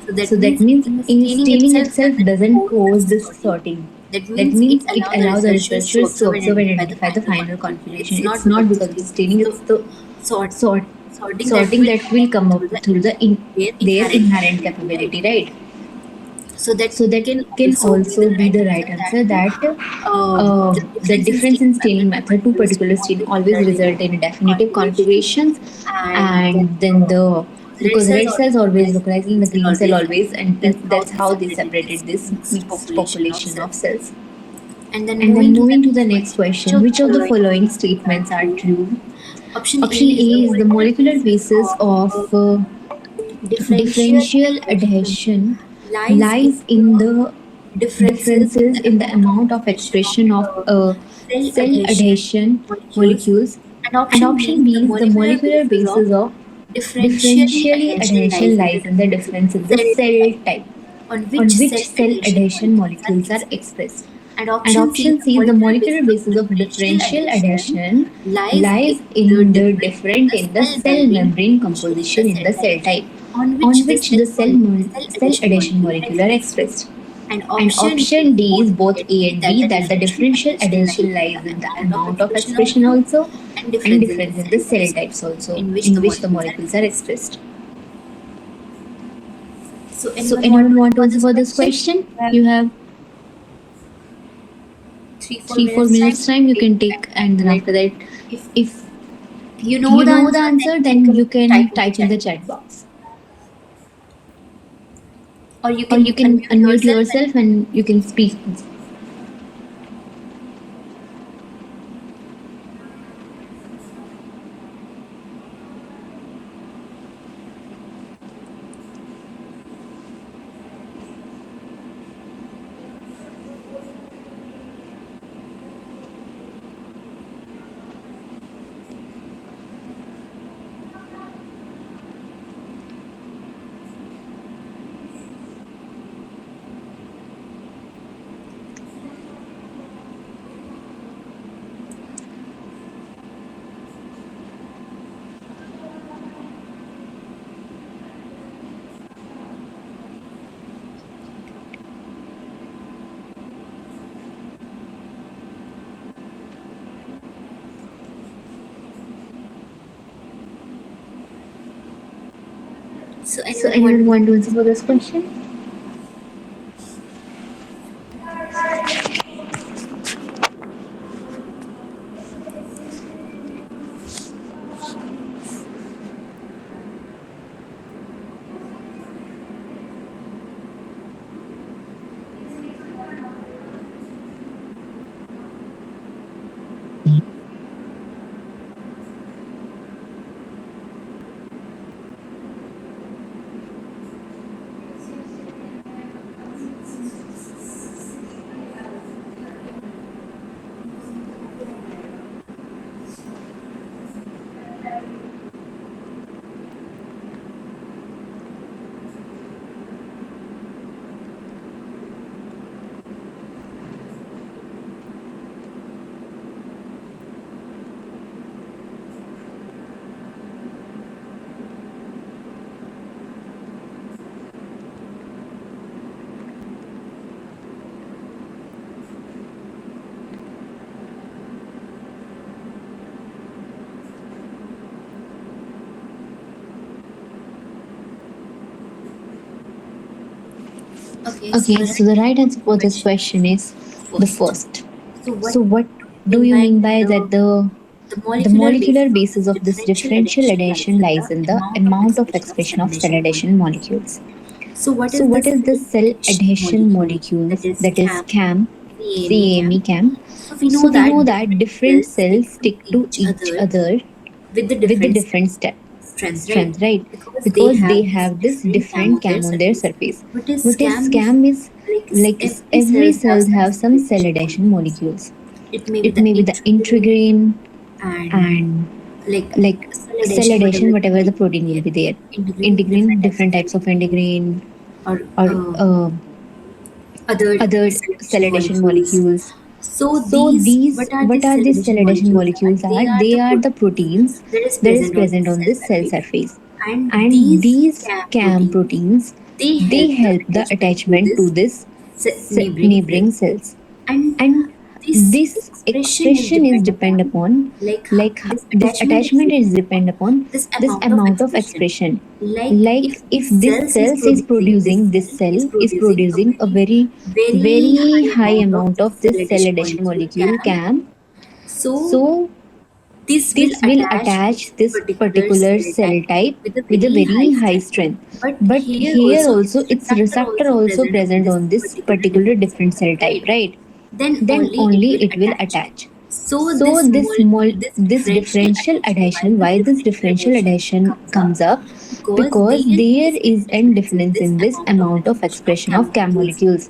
S1: So that means in staining itself doesn't cause this sorting. That means it allows the researchers to observe and identify the final configuration. It's not because of the staining, it's the sort sorting that will come up through their inherent capability, right? So that can also be the right answer that the difference in staining method, two particular stain always result in a definitive configurations, and then because red cells always localize and the green cell always, and that's how they separated this mixed population of cells.
S2: And then
S1: And then
S2: moving
S1: moving
S2: to
S1: to the next question, which of the following statements are true? Option A is the molecular basis of
S2: differential
S1: differential adhesion lies in the
S2: differences
S1: differences in the amount of expression of
S2: cell
S1: cell
S2: adhesion
S1: adhesion
S2: molecules.
S1: molecules,
S2: And
S1: and
S2: option B
S1: option
S2: is the
S1: B is the
S2: molecular
S1: molecular
S2: basis of
S1: basis of
S2: differentially
S1: differentially
S2: adhesion lies
S1: adhesion
S2: in the
S1: lies in the
S2: difference in
S1: difference in the
S2: cell
S1: cell
S2: type
S1: type
S2: on which
S1: on
S2: cell
S1: which cell
S2: adhesion
S1: adhesion
S2: molecules are
S1: molecules are
S2: expressed.
S1: expressed.
S2: And
S1: And
S2: option C is
S1: option
S2: the
S1: C is the
S2: molecular
S1: molecular
S2: basis of
S1: basis of
S2: differential
S1: differential
S2: adhesion
S1: adhesion
S2: lies
S1: lies
S2: in the
S1: in the
S2: difference in
S1: different
S2: the
S1: in the
S2: cell
S1: cell
S2: membrane
S1: membrane
S2: composition in the
S1: composition in
S2: cell
S1: the
S2: type
S1: cell type
S2: on which
S1: on
S2: the
S1: which the cell cell
S2: adhesion
S1: adhesion
S2: molecule are
S1: molecule are
S2: expressed.
S1: expressed.
S2: And
S1: And
S2: option D is
S1: option D
S2: both
S1: is
S2: A
S1: both
S2: and
S1: A
S2: B
S1: and
S2: that
S1: B,
S2: the
S1: that the
S2: differential
S1: differential
S2: adhesion lies
S1: adhesion
S2: in
S1: lies
S2: the
S1: in the
S2: amount of
S1: amount of
S2: expression
S1: expression
S2: also
S1: also,
S2: and
S1: and
S2: difference in the
S1: difference in the
S2: cell
S1: cell
S2: types
S1: types also,
S2: in
S1: in
S2: which
S1: which
S2: the
S1: the
S2: molecules are
S1: molecules are
S2: expressed.
S1: expressed.
S2: So
S1: So
S2: anyone want
S1: anyone
S2: to
S1: want to
S2: answer
S1: answer
S2: this
S1: for this
S2: question?
S1: question?
S2: You have
S1: You have
S2: 3 4
S1: 3 4
S2: minutes time
S1: minutes time you
S2: take,
S1: can
S2: and
S1: take, and then
S2: after that
S1: after that,
S2: if
S1: if
S2: you know
S1: you
S2: the
S1: know the
S2: answer then
S1: answer,
S2: you
S1: then
S2: can
S1: you can
S2: type in the
S1: type in
S2: chat
S1: the
S2: box
S1: chat box,
S2: or you
S1: or
S2: can
S1: you can
S2: unmute
S1: unmute
S2: yourself
S1: yourself and you can speak.
S2: so
S1: So
S2: anyone want
S1: anyone
S2: to
S1: want to answer for this question?
S2: okay so
S1: Okay,
S2: the
S1: so
S2: right
S1: the right answer for this
S2: question
S1: question is the
S2: first.
S1: first.
S2: So what
S1: So what do
S2: mean
S1: you
S2: by
S1: mean by
S2: the
S1: that
S2: the
S1: the
S2: molecular
S1: molecular
S2: basis of
S1: basis
S2: this
S1: of this
S2: differential
S1: differential
S2: adhesion lies
S1: adhetion
S2: in
S1: lies
S2: the
S1: in the
S2: amount of
S1: amount of
S2: expression of
S1: expression
S2: cell
S1: of cell
S2: adhesion
S1: adhesion
S2: molecules.
S1: molecules?
S2: So what
S1: So
S2: is the
S1: what is the
S2: cell
S1: cell
S2: adhesion
S1: adhetion
S2: molecule? That
S1: molecules?
S2: is
S1: That is
S2: CAM,
S1: CAM,
S2: CAME,
S1: CAME,
S2: CAM.
S1: CAM.
S2: So we know
S1: So we
S2: that
S1: know that
S2: different
S1: different
S2: cells stick
S1: cells
S2: to
S1: stick to
S2: each
S1: each
S2: other
S1: other
S2: with the
S1: with the
S2: different
S1: different
S2: strength, right?
S1: strength, right?
S2: Because they
S1: Because they
S2: have this
S1: have this
S2: different cam
S1: different
S2: on their
S1: cam on their
S2: surface.
S1: surface.
S2: What is
S1: What is
S2: scam is
S1: scam is
S2: like
S1: like
S2: every
S1: every
S2: cells have
S1: cells
S2: some
S1: have
S2: cell
S1: some cell
S2: adhesion
S1: adhesion
S2: molecules.
S1: molecules.
S2: It may be
S1: It
S2: the
S1: may be the
S2: integrin
S1: integrin
S2: and
S1: and
S2: like
S1: like
S2: cell
S1: cell
S2: adhesion,
S1: adhesion,
S2: whatever the
S1: whatever the
S2: protein
S1: protein
S2: will
S1: will
S2: be
S1: be there.
S2: there. Integrin,
S1: Integrin,
S2: different
S1: different
S2: types
S1: types
S2: of
S1: of integrin,
S2: or
S1: or
S2: other
S1: other
S2: cell
S1: cell
S2: adhesion
S1: adhesion
S2: molecules.
S1: molecules.
S2: So
S1: So
S2: these,
S1: these,
S2: what are
S1: what
S2: these
S1: are
S2: cell
S1: these cell
S2: adhesion
S1: adhesion
S2: molecules?
S1: molecules are?
S2: They are
S1: They
S2: the
S1: are the
S2: proteins
S1: proteins
S2: that is
S1: that is
S2: present on
S1: present
S2: this
S1: on
S2: cell
S1: this cell
S2: surface.
S1: surface.
S2: And
S1: And
S2: these
S1: these
S2: CAM
S1: CAM
S2: proteins,
S1: proteins,
S2: they
S1: they
S2: help the
S1: help the
S2: attachment to
S1: attachment to
S2: this
S1: this
S2: neighboring cells.
S1: neighboring cells.
S2: And
S1: And
S2: this
S1: this
S2: expression is
S1: expression is
S2: depend
S1: depend
S2: upon
S1: upon,
S2: like
S1: like
S2: this
S1: this
S2: attachment is
S1: attachment is
S2: depend
S1: depend
S2: upon
S1: upon
S2: this
S1: this
S2: amount of
S1: amount of
S2: expression.
S1: expression.
S2: Like
S1: Like
S2: if
S1: if
S2: this
S1: this
S2: cells is
S1: cells is
S2: producing, this
S1: producing, this
S2: cell is
S1: cell is
S2: producing a
S1: producing a
S2: very
S1: very
S2: very
S1: very
S2: high
S1: high
S2: amount of
S1: amount
S2: this
S1: of
S2: cell
S1: this cell
S2: adhesion
S1: adhesion
S2: molecule
S1: molecule
S2: CAM.
S1: CAM.
S2: So
S1: So
S2: this will
S1: this will
S2: attach
S1: attach
S2: this
S1: this
S2: particular
S1: particular
S2: cell
S1: cell
S2: type
S1: type
S2: with a
S1: with a
S2: very high
S1: very high
S2: strength.
S1: strength.
S2: But
S1: But
S2: here
S1: here
S2: also
S1: also
S2: its
S1: its
S2: receptor
S1: receptor
S2: also
S1: also
S2: present on
S1: present
S2: this
S1: on this
S2: particular
S1: particular
S2: different cell
S1: different
S2: type,
S1: cell type,
S2: right?
S1: right?
S2: Then
S1: Then
S2: only it
S1: only
S2: will
S1: it will
S2: attach.
S1: attach.
S2: So
S1: So
S2: this
S1: this
S2: differential
S1: differential
S2: adhesion,
S1: adhesion, why this differential adhesion
S2: comes up?
S1: comes up?
S2: Because
S1: Because
S2: there
S1: there
S2: is
S1: is
S2: a
S1: an
S2: difference in
S1: difference
S2: this
S1: in this
S2: amount of
S1: amount of
S2: expression of
S1: expression
S2: CAM
S1: of CAM
S2: molecules.
S1: molecules.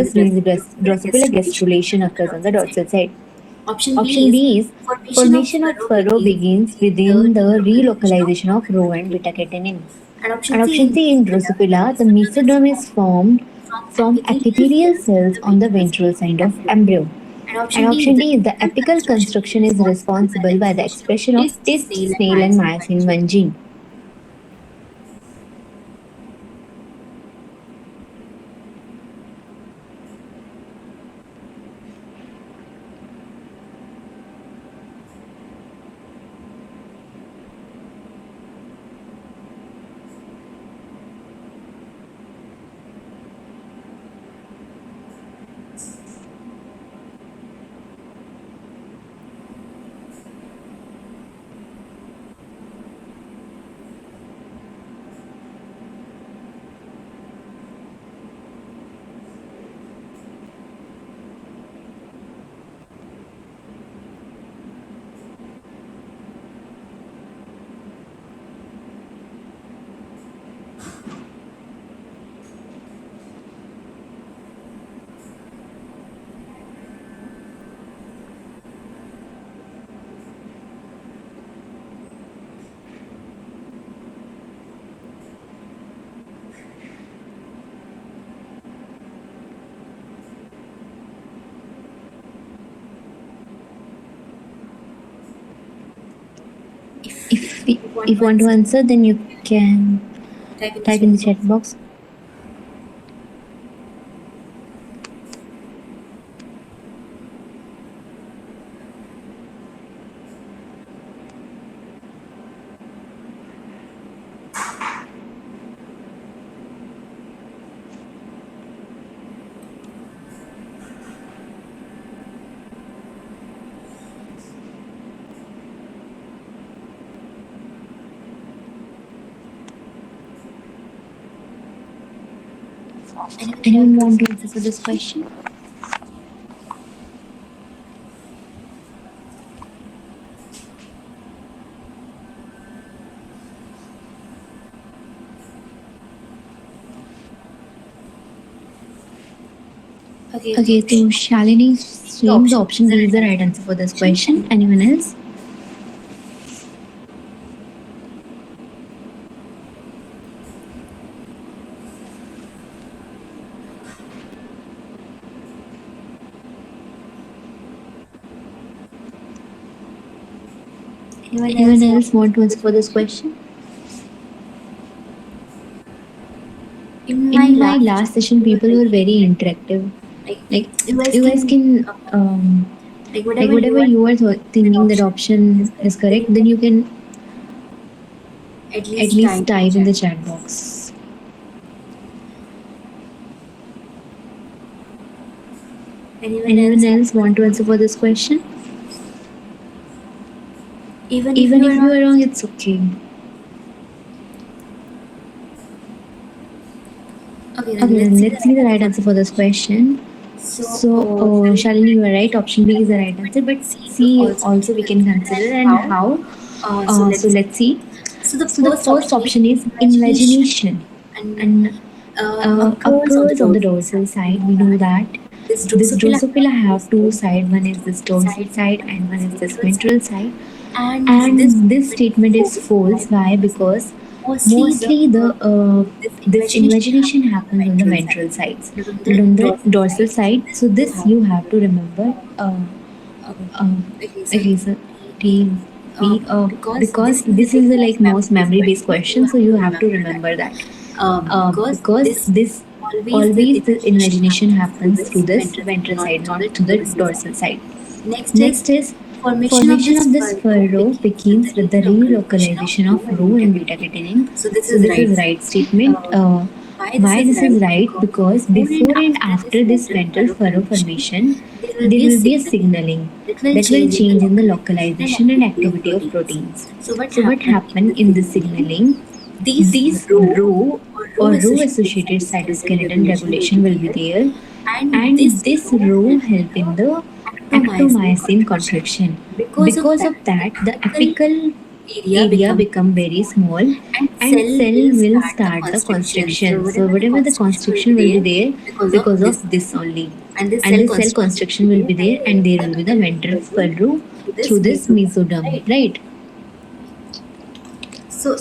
S1: reverse Drosophila gastrulation occurs on the dorsal side.
S2: Option B
S1: Option
S2: is
S1: B is formation of furrow begins within the relocalization of rho and beta catenin.
S2: and
S1: And
S2: option C
S1: option
S2: in
S1: C in Drosophila, the mesoderm is formed from epithelial cells on the ventral side of embryo.
S2: and
S1: And
S2: option D
S1: option
S2: the
S1: D is the apical construction is responsible by the expression of disc, snail, and myosin 1 gene. If you want to answer, then you can type in the chat box. Anyone want to answer for this question? Okay, so Shalini saying the option B is the right answer for this question. Anyone else? Anyone else want to answer for this question? In my last session, people were very interactive. Like you guys can like whatever you are thinking that option is correct, then you can at least type in the chat box. Anyone else want to answer for this question? Even if you are wrong, it's okay. Okay, let's see the right answer for this question. So, Shalini, you are right. Option B is the right answer, but C also we can consider, and how? So let's see. So the first option is imagination, and occurs on the dorsal side. We know that this Drosophila have two sides. One is this dorsal side, and one is this ventral side. And this statement is false. Why? Because mostly this imagination happens on the ventral sides, not on the dorsal side. So this you have to remember. Okay, so T B because this is the like most memory based question, so you have to remember that. Because this always the imagination happens through this ventral side, not to the dorsal side. Next is formation of this furrow begins with the relocalization of rho and beta catenin. So this is right statement. Why this is right? Because before and after this ventral furrow formation, there will be a signaling that will change in the localization and activity of proteins. So what happened in the signaling? These rho or rho associated cytoskeleton regulation will be there, and this rho help in the actomyosin contraction. Because of that, the apical area become very small, and cell will start the constriction. So whatever the constriction will be there because of this only, and this cell constriction will be there, and there will be the ventral furrow through this mesoderm, right? So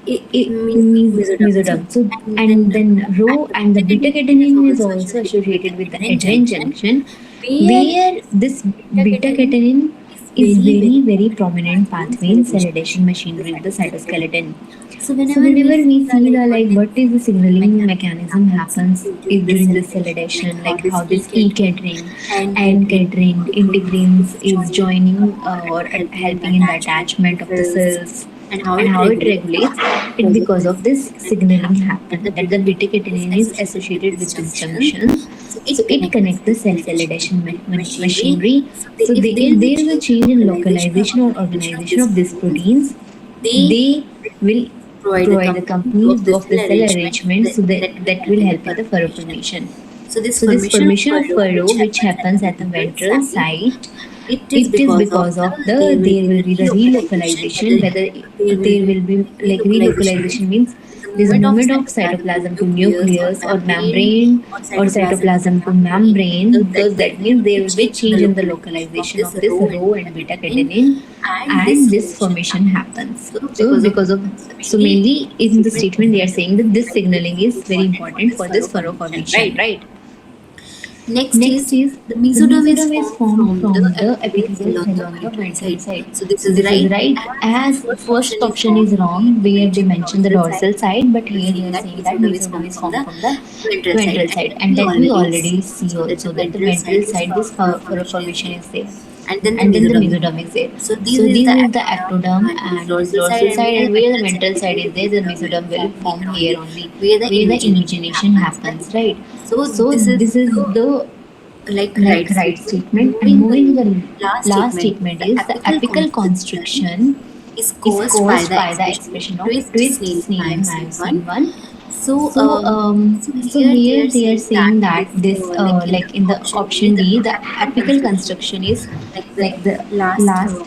S1: it means mesoderm. So and then rho and the beta catenin is also associated with the adrenaline junction, where this beta catenin is very prominent pathway in cell adhesion machinery of the cytoskeleton. So whenever we see the like what is the signaling mechanism happens during the cell adhesion, like how this E cadherin and cadherin integrins is joining or helping in the attachment of the cells, and how it regulates it because of this signaling happen that the beta catenin is associated with this junction. So it connects the cell adhesion machinery. So if there is a change in localization or organization of these proteins, they will provide the company of the cell arrangement, so that will help in the furrow formation. So this formation of furrow which happens at the ventral side, it is because of the there will be the relocalization. Whether there will be like relocalization means this movement of cytoplasm to nucleus or membrane or cytoplasm to membrane. So that means there will be change in the localization of this rho and beta catenin, and this formation happens. So because of mainly in the statement they are saying that this signaling is very important for this furrow formation, right?
S2: Next
S1: Next
S2: is
S1: is
S2: the
S1: the
S2: mesoderm is
S1: mesoderm is
S2: formed
S1: formed
S2: from
S1: from
S2: the
S1: the
S2: epithelial
S1: epithelial
S2: cell on
S1: cell
S2: the
S1: on the
S2: ventral
S1: ventral
S2: side.
S1: side.
S2: So this
S1: So
S2: is
S1: this is
S2: right
S1: right
S2: as
S1: as
S2: the
S1: the
S2: first
S1: first
S2: option is
S1: option
S2: wrong
S1: is
S2: where
S1: wrong
S2: they
S1: where they
S2: mention the
S1: mention the
S2: dorsal side,
S1: dorsal side, but
S2: they are
S1: here they
S2: saying
S1: are
S2: that
S1: saying that
S2: mesoderm is
S1: mesoderm
S2: formed
S1: is
S2: from
S1: formed
S2: the
S1: from the
S2: ventral side,
S1: ventral
S2: and
S1: side,
S2: that
S1: and
S2: we
S1: that we
S2: already
S1: already
S2: see
S1: see
S2: that the
S1: also that the
S2: ventral
S1: ventral
S2: side is
S1: side is
S2: fur
S1: fur
S2: formation is
S1: formation
S2: there,
S1: is there,
S2: and then the
S1: and then the
S2: mesoderm is
S1: mesoderm
S2: there.
S1: is there.
S2: So this
S1: So
S2: is the
S1: this is the
S2: ectoderm
S1: ectoderm
S2: and this
S1: and this
S2: dorsal side,
S1: dorsal
S2: and
S1: side,
S2: where
S1: and
S2: the
S1: where the
S2: ventral
S1: ventral
S2: side is
S1: side
S2: there,
S1: is
S2: the
S1: there, the
S2: mesoderm will
S1: mesoderm will
S2: form
S1: form
S2: here
S1: here
S2: only,
S1: only,
S2: where the
S1: where the
S2: invagination
S1: invagination
S2: happens, right?
S1: happens, right?
S2: So
S1: So
S2: this is
S1: this is
S2: the
S1: the
S2: right
S1: right
S2: statement.
S1: statement, and
S2: Moving to
S1: moving to
S2: the
S1: the
S2: last
S1: last
S2: statement,
S1: statement
S2: the
S1: is the
S2: apical
S1: apical
S2: constriction
S1: constriction
S2: is
S1: is
S2: caused by
S1: caused
S2: the
S1: by the
S2: expression of
S1: expression of
S2: twist,
S1: twist,
S2: snail,
S1: snail, and
S2: myosin 1.
S1: myosin one.
S2: So,
S1: So,
S2: so
S1: so
S2: here they
S1: here
S2: are
S1: they are
S2: saying that
S1: saying that
S2: this,
S1: this,
S2: like in the
S1: like in the
S2: option B,
S1: option
S2: the
S1: B, the
S2: apical
S1: apical
S2: construction
S1: construction is
S2: like the
S1: like the
S2: last.
S1: last.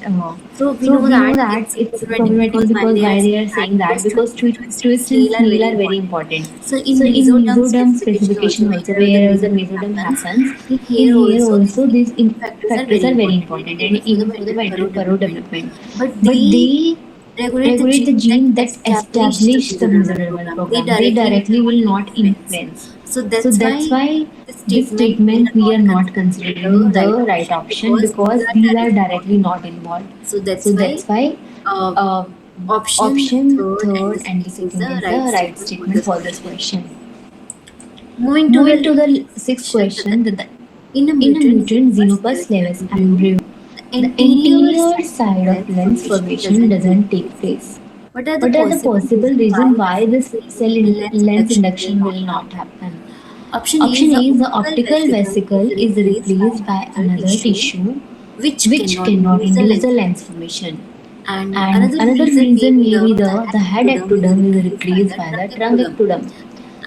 S2: So we
S1: So
S2: know
S1: we know
S2: that
S1: that
S2: it's
S1: it's
S2: problematic
S1: problematic
S2: because why
S1: because
S2: they are
S1: why they
S2: saying
S1: are
S2: that
S1: saying that
S2: because
S1: because
S2: twist
S1: twist
S2: and
S1: and
S2: snail are
S1: snail
S2: very
S1: are very
S2: important.
S1: important.
S2: So
S1: So
S2: in
S1: in
S2: mesoderm
S1: mesoderm
S2: specification also,
S1: specification also,
S2: wherever the
S1: wherever the
S2: mesoderm
S1: mesoderm
S2: happens,
S1: happens,
S2: in
S1: in
S2: here
S1: here
S2: also these
S1: also these
S2: factors are
S1: factors
S2: very
S1: are very
S2: important, and
S1: important, and
S2: even for the
S1: even for the
S2: ventral furrow
S1: ventral furrow
S2: development.
S1: development.
S2: But
S1: But
S2: they
S1: they
S2: regulate the
S1: regulate the
S2: gene that
S1: gene that
S2: establish the
S1: establish the
S2: mesodermal
S1: mesodermal
S2: program. They
S1: program. They
S2: directly will
S1: directly
S2: not
S1: will not
S2: influence.
S1: influence.
S2: So
S1: So
S2: that's
S1: that's
S2: why
S1: why
S2: this
S1: this
S2: statement we
S1: statement
S2: are
S1: we are
S2: not
S1: not
S2: considering
S1: considering
S2: the right
S1: the right
S2: option
S1: option
S2: because these
S1: because
S2: are
S1: these are
S2: directly not
S1: directly not
S2: involved.
S1: involved.
S2: So that's
S1: So
S2: why
S1: that's why
S2: uh,
S1: uh,
S2: option
S1: option
S2: third and the
S1: third and the
S2: second is
S1: second
S2: the
S1: is
S2: right
S1: the right
S2: statement for
S1: statement
S2: this
S1: for this
S2: question.
S1: question.
S2: Moving to
S1: Moving
S2: the
S1: to the
S2: sixth
S1: sixth
S2: question,
S1: question, that
S2: in a
S1: in a
S2: mutant
S1: mutant
S2: Xenopus
S1: Xenopus
S2: laevis
S1: laevis
S2: embryo,
S1: embryo,
S2: the
S1: the
S2: anterior
S1: anterior
S2: side of
S1: side of
S2: lens
S1: lens
S2: formation
S1: formation
S2: doesn't take
S1: doesn't take
S2: place.
S1: place.
S2: What are the
S1: What are the
S2: possible
S1: possible
S2: reasons
S1: reasons
S2: why
S1: why
S2: the
S1: this
S2: lens
S1: lens
S2: induction will
S1: induction
S2: not
S1: will not
S2: happen?
S1: happen?
S2: Option A is
S1: Option
S2: the
S1: A is the
S2: optical
S1: optical
S2: vesicle is
S1: vesicle is
S2: replaced by
S1: replaced by
S2: another
S1: another
S2: tissue
S1: tissue
S2: which
S1: which
S2: cannot
S1: cannot
S2: induce the
S1: induce the
S2: lens
S1: lens
S2: formation.
S1: formation.
S2: And
S1: And
S2: another
S1: another
S2: reason may
S1: reason
S2: be
S1: may be
S2: the
S1: the head
S2: ectoderm is
S1: ectoderm is
S2: replaced by
S1: replaced
S2: the
S1: by the
S2: trunk
S1: trunk
S2: ectoderm.
S1: ectoderm.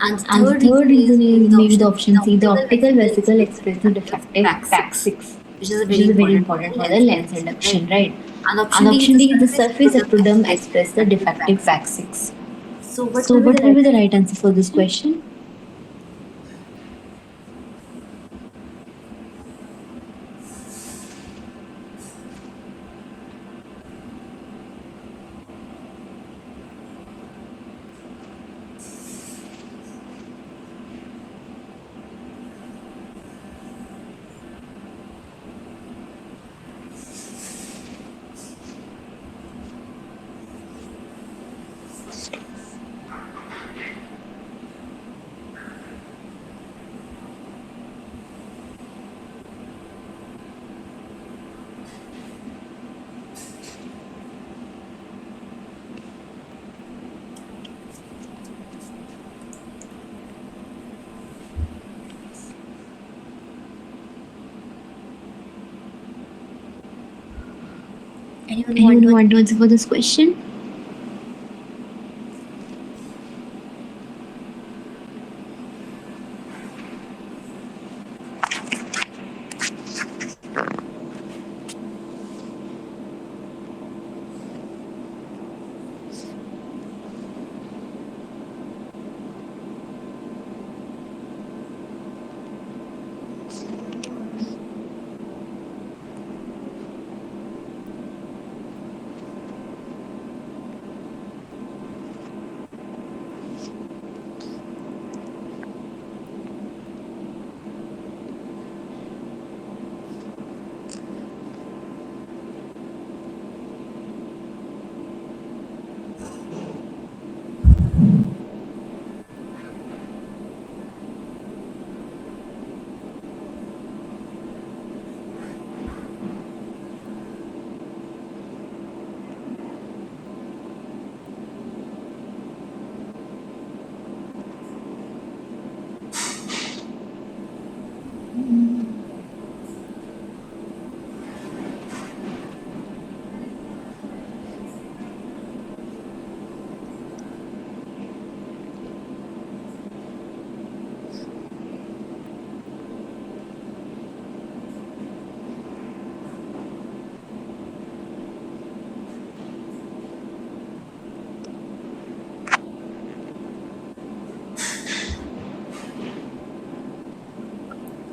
S2: And the
S1: And the
S2: third
S1: third
S2: reason is
S1: reason is
S2: maybe the
S1: maybe the
S2: option C, the
S1: option C, the
S2: optical
S1: optical
S2: vesicle
S1: vesicle
S2: express the
S1: express the
S2: defective
S1: defective
S2: PAC
S1: PAC
S2: 6,
S1: 6,
S2: which is
S1: which
S2: very
S1: is very
S2: important for the
S1: important for the
S2: lens
S1: lens
S2: induction, right?
S1: induction, right?
S2: And
S1: And
S2: option D is
S1: option
S2: the
S1: D is the
S2: surface
S1: surface
S2: ectoderm
S1: ectoderm
S2: express the
S1: express the
S2: defective PAC
S1: defective
S2: 6.
S1: PAC 6.
S2: So what
S1: So
S2: will be
S1: what
S2: the
S1: will
S2: right
S1: be the
S2: answer
S1: right
S2: for
S1: answer
S2: this
S1: for this
S2: question?
S1: question?
S2: Anyone want
S1: Anyone
S2: to
S1: want to answer for this question?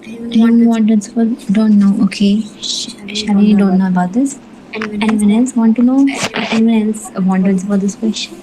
S2: anyone
S1: Anyone
S2: want
S1: want to answer for? Don't know. Okay.
S2: to Shalini don't
S1: Shalini
S2: know
S1: don't
S2: about
S1: know
S2: this?
S1: about this.
S2: Anyone else?
S1: Anyone else want to know?
S2: Anyone
S1: Anyone
S2: else
S1: else
S2: want
S1: want
S2: to
S1: to
S2: answer
S1: answer
S2: for
S1: for
S2: this
S1: this
S2: question?
S1: question?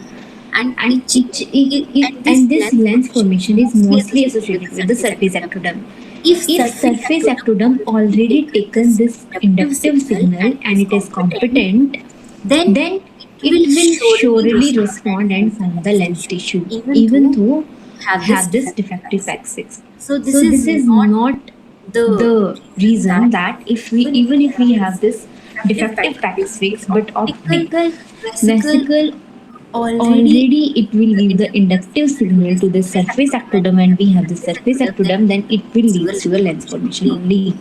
S2: and
S1: this lens formation is mostly associated with the surface ectoderm. If surface ectoderm already taken this inductive signal and it is competent, then it will surely respond and form the lens tissue, even though have this defective axis.
S2: So
S1: So this is not the reason that if we even if we have this defective axis but optical vesicle already it will give the inductive signal to the surface ectoderm and we have the surface ectoderm, then it will lead to the lens formation only.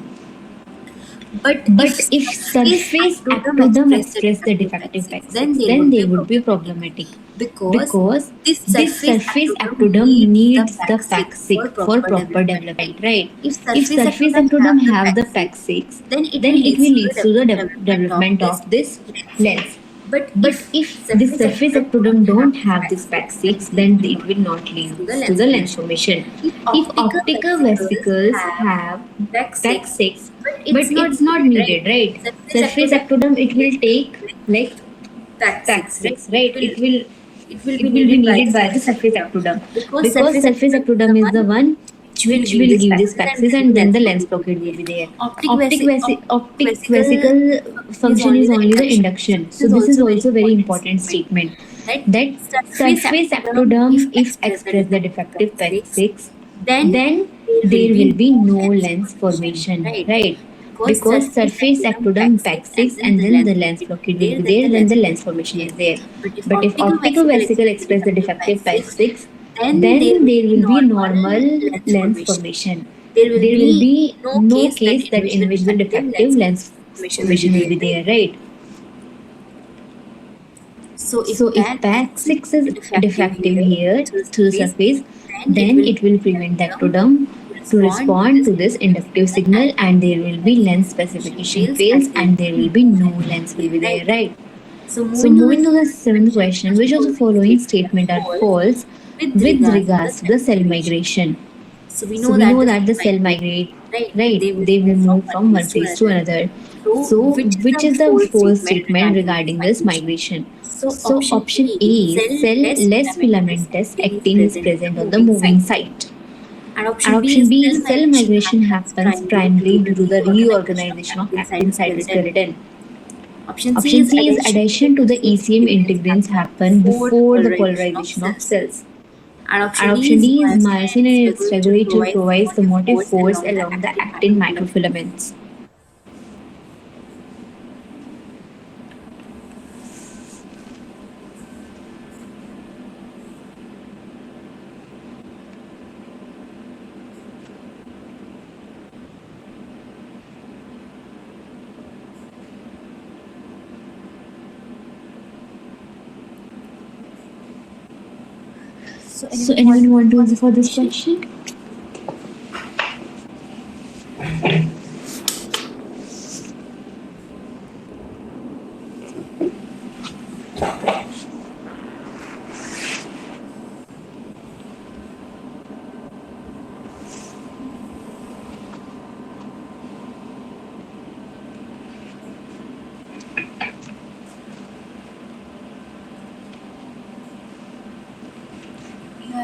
S1: But if surface ectoderm express the defective PEG6, then they would be problematic because this surface ectoderm needs the PEG6 for proper development, right? If surface ectoderm have the PEG6, then it will lead to the development of this lens. But if this surface ectoderm don't have this PEG6, then it will not lead to the lens formation. If optical vesicles have PEG6, but it's not needed, right? Surface ectoderm it will take like PEG6, right? It will be needed by the surface ectoderm because surface ectoderm is the one which will give this PEG6 and then the lens blockade will be there. Optic vesicle function is only the induction. So this is also very important statement that surface ectoderm if express the defective PEG6, then there will be no lens formation, right? Because surface ectoderm PEG6 and then the lens blockade will be there, then the lens formation is there. But if optical vesicle express the defective PEG6, then there will be normal lens formation. There will be no case that in which the defective lens formation will be there, right? So if PEG6 is defective here to the surface, then it will prevent the ectoderm to respond to this inductive signal and there will be lens specification fails and there will be no lens will be there, right? So moving to the seventh question, which of the following statement are false with regards to the cell migration? So we know that the cell migrate, right? They will move from one phase to another. So which is the false statement regarding this migration? So option A is cell less filamentous actin is present on the moving site. And option B is cell migration happens primarily due to the reorganization of actin cytoskeleton. Option C is addition to the ECM integrins happen before the polarization of cells. And option D is myosin and its regulator provides the motive force along the actin microfilaments. So anyone want to answer for this question?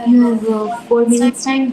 S1: You have 4 minutes time.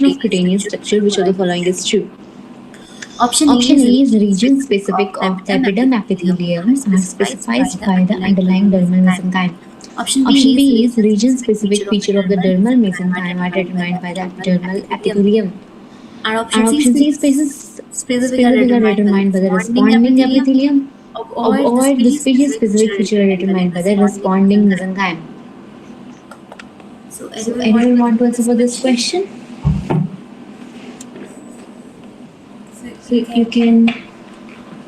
S1: description of cutaneous structure, which of the following is true?
S2: Option
S1: Option A is region
S2: region-specific
S1: specific of epiderm epithelium are specified by the underlying dermal mesenchyme.
S2: Option
S1: Option
S2: B
S1: B
S2: is
S1: is region-specific feature of the dermal mesenchyme are determined by the dermal epithelium.
S2: And
S1: And
S2: option C
S1: option C is
S2: species specific are
S1: specific are
S2: determined by the
S1: determined by the
S2: responding
S1: responding
S2: epithelium,
S1: epithelium,
S2: or the
S1: or the
S2: species
S1: species-specific
S2: specific
S1: feature are
S2: feature are
S1: determined by
S2: determined
S1: the
S2: by the
S1: responding
S2: responding
S1: mesenchyme.
S2: mesenchyme. So
S1: So,
S2: anyone
S1: anyone
S2: want
S1: want
S2: to
S1: to
S2: answer
S1: answer
S2: for
S1: for
S2: this
S1: this
S2: question?
S1: question?
S2: So
S1: So,
S2: you
S1: you
S2: can
S1: can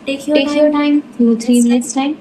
S2: take your
S1: take your
S2: time.
S1: time, 2 3 minutes
S2: Time.
S1: time.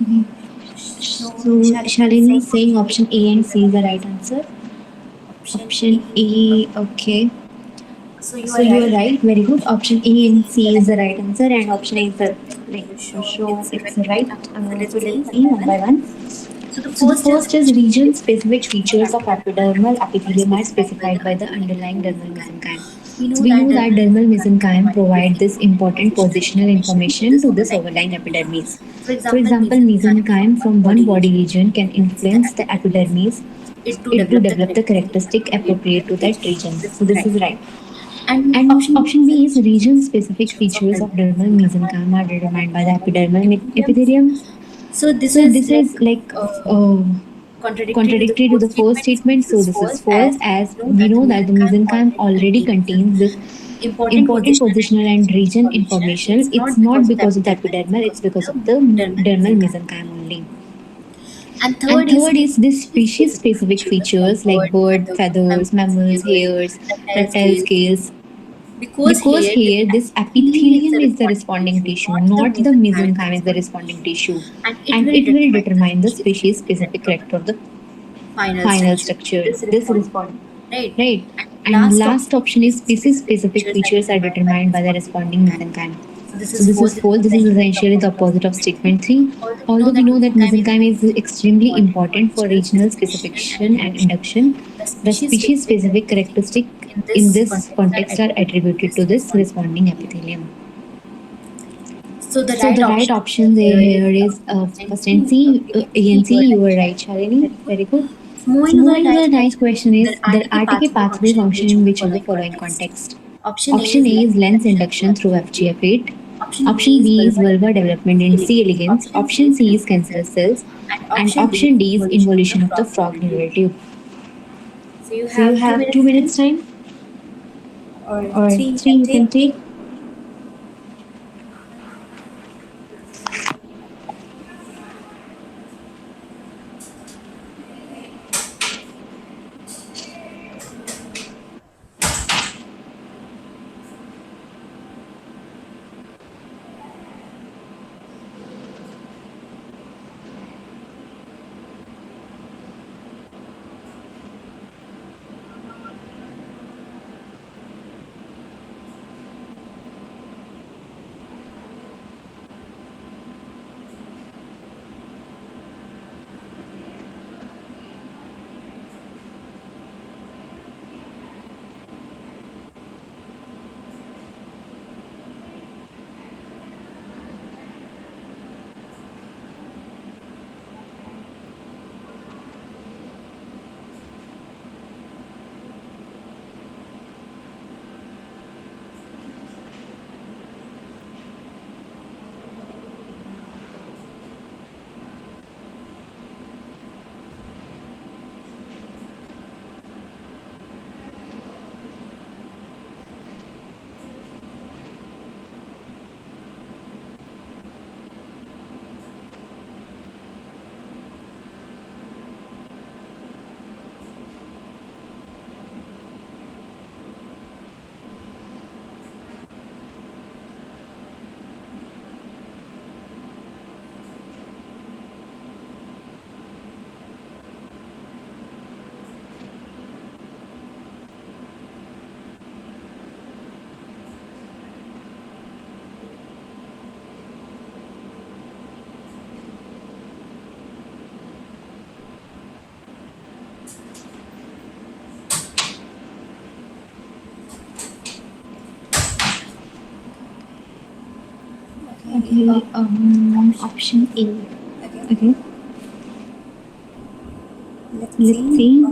S1: Mhm.
S2: So
S1: So
S2: Shalini is
S1: Shalini
S2: saying
S1: is saying option A and C is the right answer.
S2: option
S1: Option
S2: A.
S1: A, okay.
S2: So you
S1: So
S2: are
S1: you are
S2: right.
S1: right, very good. Option A and C is the right answer, and option A is the like
S2: To
S1: to
S2: show
S1: show
S2: it's
S1: it's
S2: right.
S1: right.
S2: So
S1: So
S2: let's see
S1: let's
S2: one
S1: see
S2: by
S1: one
S2: one.
S1: by one.
S2: So the
S1: So the
S2: first is
S1: first is region-specific features of
S2: epidermal
S1: epidermal
S2: are
S1: epithelium are
S2: specified by the
S1: specified by the
S2: underlying
S1: underlying dermal
S2: mesenchyme.
S1: mesenchyme.
S2: We know
S1: So we
S2: that
S1: know that
S2: dermal
S1: dermal
S2: mesenchyme
S1: mesenchyme
S2: provide
S1: provide this important
S2: positional
S1: positional
S2: information to
S1: information
S2: this
S1: to this
S2: overlying
S1: overlying
S2: epidermis.
S1: epidermis.
S2: For
S1: For
S2: example,
S1: example,
S2: mesenchyme from
S1: mesenchyme
S2: one
S1: from one
S2: body
S1: body
S2: region
S1: region can
S2: influence the
S1: influence the
S2: epidermis
S1: epidermis
S2: it to
S1: it to
S2: develop the
S1: develop the
S2: characteristic
S1: characteristic
S2: appropriate to
S1: appropriate
S2: that
S1: to that
S2: region.
S1: region.
S2: This
S1: So
S2: is
S1: this
S2: right.
S1: is right.
S2: And
S1: And
S2: option B
S1: option
S2: is
S1: B is
S2: region specific
S1: region-specific
S2: features of
S1: features of
S2: dermal
S1: dermal
S2: mesenchyme are
S1: mesenchyme are
S2: determined
S1: determined
S2: by
S1: by
S2: the
S1: the
S2: epidermal
S1: epidermal
S2: epithelium.
S1: epithelium.
S2: So this
S1: So
S2: is
S1: this
S2: like
S1: is like
S2: contradictory to the
S1: contradictory to
S2: first
S1: the first
S2: statement. So
S1: statement.
S2: this
S1: So
S2: is
S1: this is
S2: false
S1: false,
S2: as
S1: as
S2: we know
S1: we
S2: that the
S1: know that the
S2: mesenchyme
S1: mesenchyme
S2: already
S1: already
S2: contains
S1: contains this
S2: important
S1: important
S2: positional
S1: positional
S2: and
S1: and
S2: region
S1: region
S2: information. It's
S1: information.
S2: not
S1: It's
S2: because
S1: not
S2: of the
S1: because of the
S2: epidermal, it's
S1: epidermal, it's
S2: because of
S1: because
S2: the
S1: of the
S2: dermal
S1: dermal
S2: mesenchyme.
S1: mesenchyme only.
S2: And third
S1: And
S2: is
S1: third is this
S2: species
S1: species
S2: specific
S1: specific
S2: features like
S1: features like
S2: bird,
S1: bird
S2: feathers,
S1: feathers,
S2: mammals,
S1: mammals,
S2: hairs,
S1: hairs,
S2: reptile
S1: reptile
S2: scales.
S1: scales.
S2: Because
S1: Because
S2: here this
S1: here this
S2: epithelium is
S1: epithelium
S2: the
S1: is the
S2: responding
S1: responding
S2: tissue,
S1: tissue,
S2: not the
S1: not the
S2: mesenchyme is the
S1: mesenchyme is the
S2: responding
S1: responding
S2: tissue.
S1: tissue.
S2: And
S1: And it will determine the species
S2: species
S1: specific
S2: character of
S1: character of the
S2: the final
S1: final
S2: structure.
S1: structure.
S2: This
S1: This
S2: respond
S1: respond
S2: right.
S1: right.
S2: And
S1: And
S2: last option
S1: last option
S2: is
S1: is
S2: species
S1: species
S2: specific
S1: specific
S2: features are
S1: features are
S2: determined by the
S1: determined by the
S2: responding
S1: responding
S2: mesenchyme.
S1: mesenchyme.
S2: So this
S1: So
S2: is
S1: this is
S2: false. This is
S1: false. This is
S2: essentially the
S1: essentially the
S2: opposite of
S1: opposite of
S2: statement
S1: statement
S2: three.
S1: 3.
S2: Although
S1: Although
S2: we
S1: we
S2: know
S1: know
S2: that
S1: that
S2: mesenchyme
S1: mesenchyme
S2: is
S1: is
S2: extremely
S1: extremely
S2: important
S1: important
S2: for
S1: for
S2: regional
S1: regional
S2: specification and
S1: specification and
S2: induction,
S1: induction,
S2: the
S1: the
S2: species
S1: species
S2: specific
S1: specific
S2: characteristic
S1: characteristic
S2: in
S1: in
S2: this
S1: this
S2: context are
S1: context are
S2: attributed to
S1: attributed
S2: this
S1: to this
S2: responding
S1: responding
S2: epithelium.
S1: epithelium.
S2: So the
S1: So
S2: right
S1: the right
S2: option
S1: option
S2: here is
S1: here is
S2: first and
S1: first and
S2: C.
S1: C, A and
S2: You
S1: C.
S2: are
S1: You
S2: right,
S1: were right,
S2: Shalini.
S1: Shalini.
S2: Very good.
S1: Very good.
S2: So moving
S1: So
S2: to the
S1: moving to
S2: next
S1: the next
S2: question
S1: question
S2: is the
S1: is the
S2: RTK
S1: RTK
S2: pathway
S1: pathway
S2: function in
S1: function
S2: which
S1: in
S2: of the
S1: which of the
S2: following
S1: following
S2: context?
S1: context?
S2: Option A
S1: Option
S2: is
S1: A
S2: lens
S1: is lens
S2: induction through
S1: induction through
S2: FGF8.
S1: FGF8.
S2: Option B
S1: Option
S2: is
S1: B is
S2: vulvar
S1: vulvar
S2: development
S1: development
S2: in
S1: in
S2: C.
S1: C.
S2: Elegans.
S1: elegans.
S2: Option C
S1: Option
S2: is
S1: C is
S2: cancerous
S1: cancerous
S2: cells.
S1: cells.
S2: And
S1: And
S2: option D
S1: option
S2: is
S1: D is
S2: involution of the
S1: involution of the
S2: frog
S1: frog
S2: narrative.
S1: neural tube.
S2: So you
S1: So you
S2: have two
S1: have
S2: minutes
S1: 2 minutes
S2: time
S1: time
S2: or
S1: or
S2: three you
S1: three
S2: can
S1: you
S2: take.
S1: can take.
S2: Okay.
S1: Okay. Option A.
S2: Okay.
S1: Okay.
S2: Let's
S1: Let's
S2: see.
S1: see.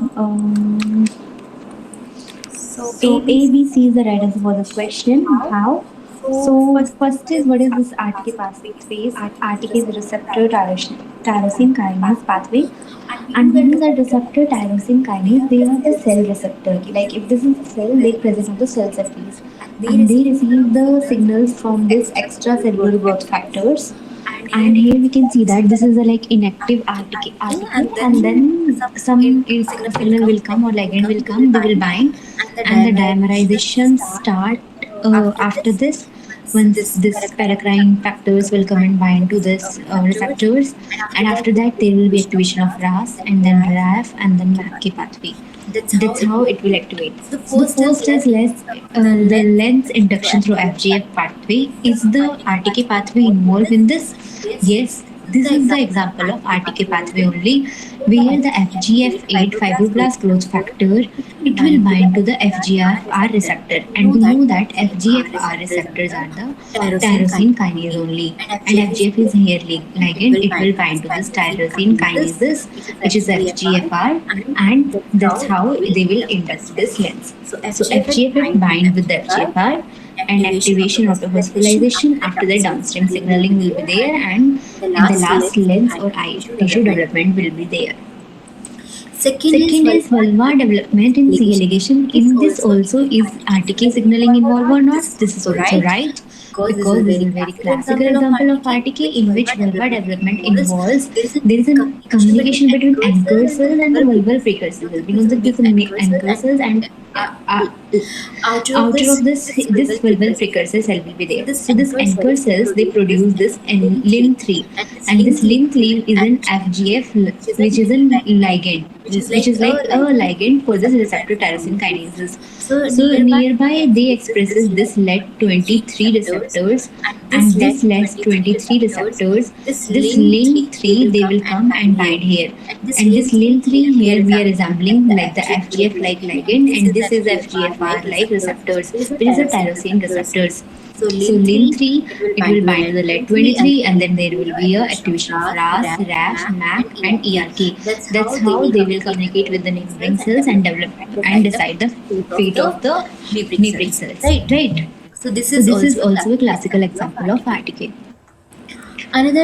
S2: So
S1: So A,
S2: ABC
S1: B,
S2: is
S1: C is the
S2: the
S1: right
S2: right
S1: answer for this
S2: question.
S1: question.
S2: How?
S1: How?
S2: So
S1: So
S2: first is
S1: first is what is this RTK
S2: pathways?
S1: pathways?
S2: RTK is
S1: RTK is
S2: receptor
S1: receptor
S2: tyrosine
S1: tyrosine kinase
S2: pathway.
S1: pathway.
S2: And we know
S1: And we
S2: that
S1: know that
S2: receptor
S1: receptor
S2: tyrosine
S1: tyrosine
S2: kinase, they
S1: kinase,
S2: are
S1: they
S2: the
S1: are the
S2: cell
S1: cell
S2: receptor.
S1: receptor.
S2: Like
S1: Like
S2: if
S1: if
S2: this
S1: this
S2: is
S1: is
S2: a
S1: a
S2: cell,
S1: cell,
S2: they
S1: they
S2: present
S1: present
S2: on
S1: on
S2: the
S1: the
S2: cell
S1: cell
S2: surface.
S1: surface.
S2: And they
S1: And they
S2: receive
S1: receive
S2: the
S1: the
S2: signals
S1: signals
S2: from
S1: from
S2: this
S1: this
S2: extracellular growth
S1: extracellular growth
S2: factors.
S1: factors.
S2: And here
S1: And
S2: we
S1: here
S2: can
S1: we
S2: see
S1: can
S2: that
S1: see
S2: this
S1: that
S2: is
S1: this
S2: a
S1: is a like
S2: active
S1: inactive
S2: article,
S1: article,
S2: and then
S1: and then some
S2: signal will
S1: signal
S2: come,
S1: will come or
S2: ligand will
S1: ligand
S2: come,
S1: will
S2: they will
S1: come, they will
S2: bind,
S1: bind,
S2: and the
S1: and the
S2: dimerization
S1: dimerization
S2: start
S1: start
S2: after
S1: after
S2: this.
S1: this. once this paracrine factors will come and bind to this receptors, and after that there will be activation of RAS and then RAF and then MAPK pathway. That's how it will activate. So the first is less the lens induction through FGF pathway. Is the RTK pathway involved in this? Yes, this is the example of RTK pathway only, where the FGF8 fibroblast growth factor, it will bind to the FGFR receptor, and we know that FGFR receptors are the tyrosine kinase only, and FGF is here ligand. It will bind to this tyrosine kinases, which is FGFR, and that's how they will induct this lens. So FGF will bind with the FGFR, and activation of the phosphorylation. After the downstream signaling will be there, and the last lens or eye tissue development will be there. Second is vulva development in C ligation. In this also, is RTK signaling involved or not? This is also right, because this is a very classical example of RTK in which vulva development involves. There is a communication between anchor cells and the vulval precursor cells. We know that this anchor cells and outer of this vulval precursor cell will be there. So this anchor cells, they produce this LIN3, and this LIN3 is an FGF, which is a ligand, which is like a ligand for this receptor tyrosine kinases. So nearby they expresses this LED23 receptors, and this LED23 receptors, this LIN3 they will come and bind here, and this LIN3 here we are resembling like the FGF like ligand, and this is FGFR like receptors, which is the tyrosine receptors. So LIN3, it will bind to the LED23, and then there will be a activation of RAS, RAF, MAC, and ERK. That's how they will communicate with the neighboring cells and develop and decide the fate of the neighboring cells. Right. So this is also a classical example of RTK. Another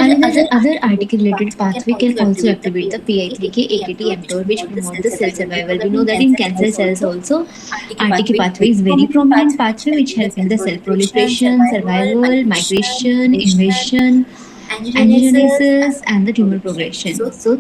S1: other RTK-related pathway can also activate the PI3K AKT mTOR, which promote the cell survival. We know that in cancer cells also, RTK pathway is very prominent pathway which helps in the cell proliferation, survival, migration, invasion, angiogenesis, and the tumor progression. So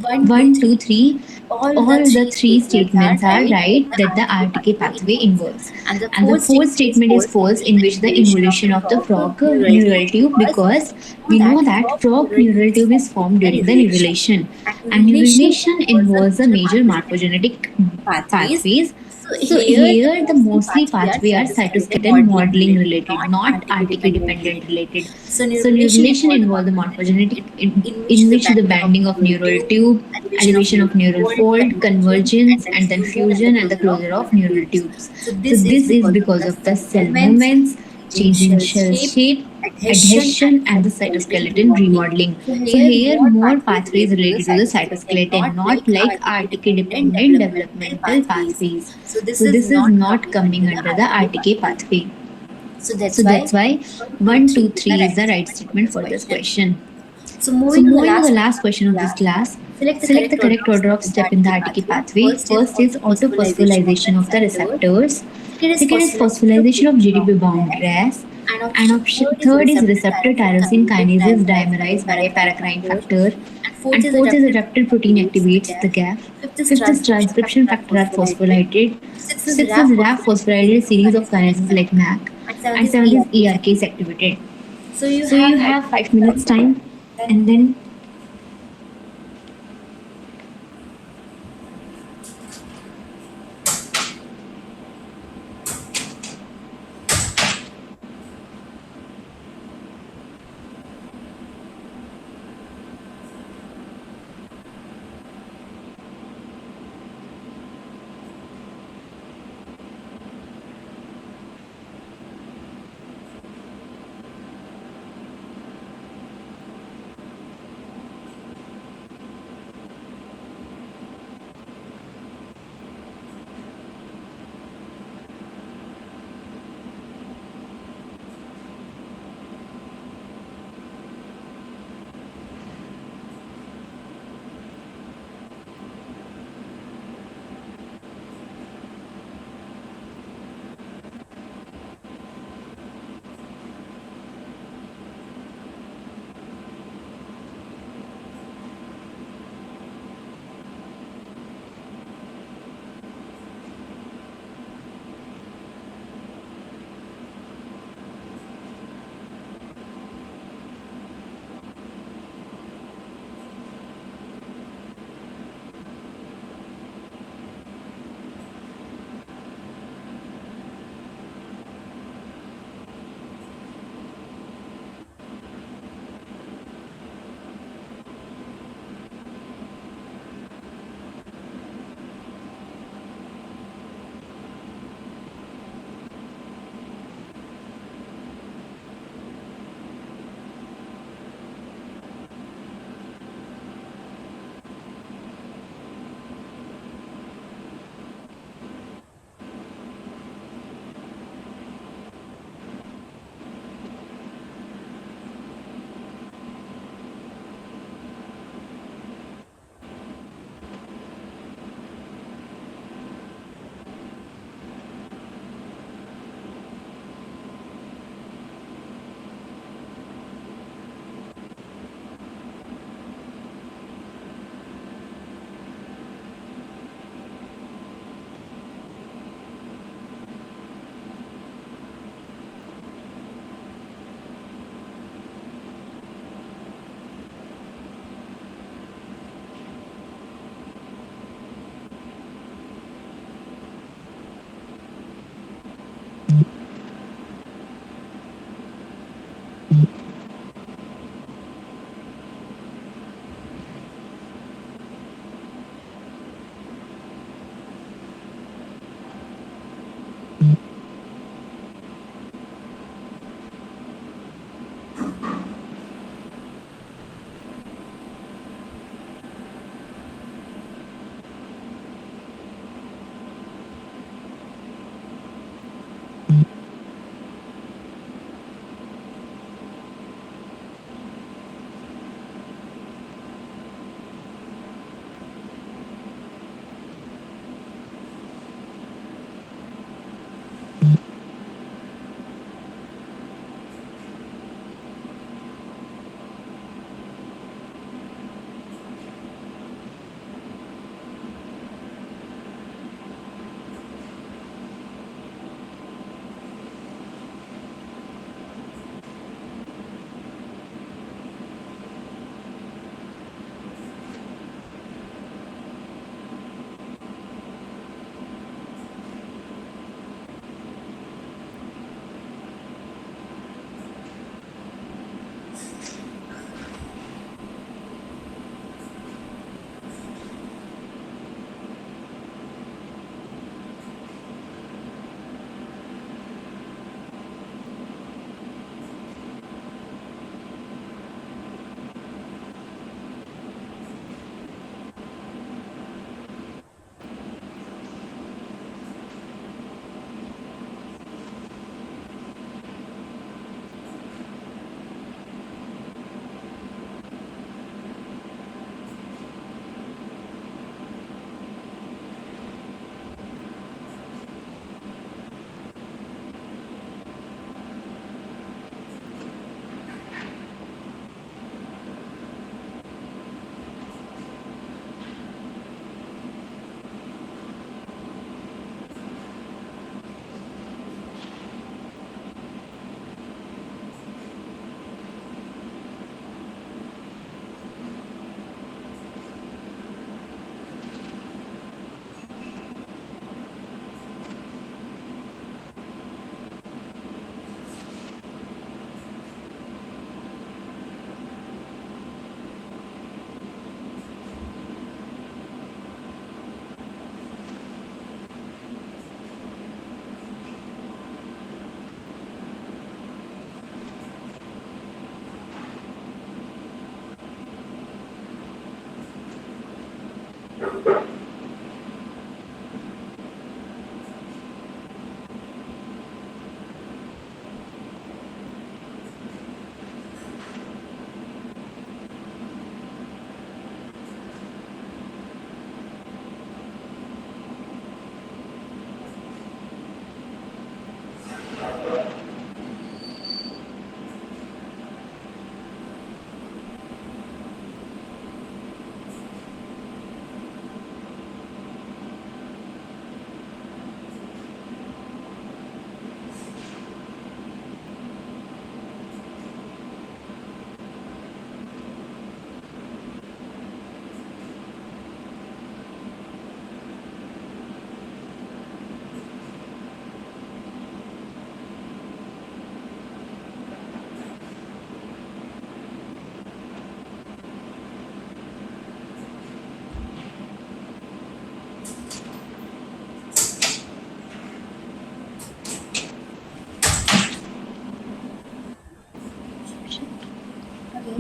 S1: 1, 2, 3, all the three statements are right that the RTK pathway involves. And the fourth statement is false, in which the involution of the frog neural tube, because we know that frog neural tube is formed during the neurulation, and neurulation involves the major morphogenetic pathways. So here the mostly pathway are cytoskeleton modeling related, not RTK dependent related. So neurulation involves the morphogenetic in which the banding of neural tube, elevation of neural fold, convergence, and then fusion and the closure of neural tubes. So this is because of the cell movements, change in shell shape, adhesion, and the cytoskeleton remodeling. So here more pathways related to the cytoskeleton, not like RTK dependent developmental pathways. So this is not coming under the RTK pathway. So that's why 1, 2, 3 is the right statement for this question. So moving to the last question of this class, select the correct order of step in the RTK pathway. First is autophosphorylation of the receptors. Second is phosphorylation of GDP bound RAS. And option third is receptor tyrosine kinases dimerized by a paracrine factor. And fourth is adapted protein activates the GAF. Fifth is transcription factor are phosphorylated. Sixth is RAF phosphorylated series of kinases like MAC. And seventh is ERK is activated. So you have 5 minutes time, and then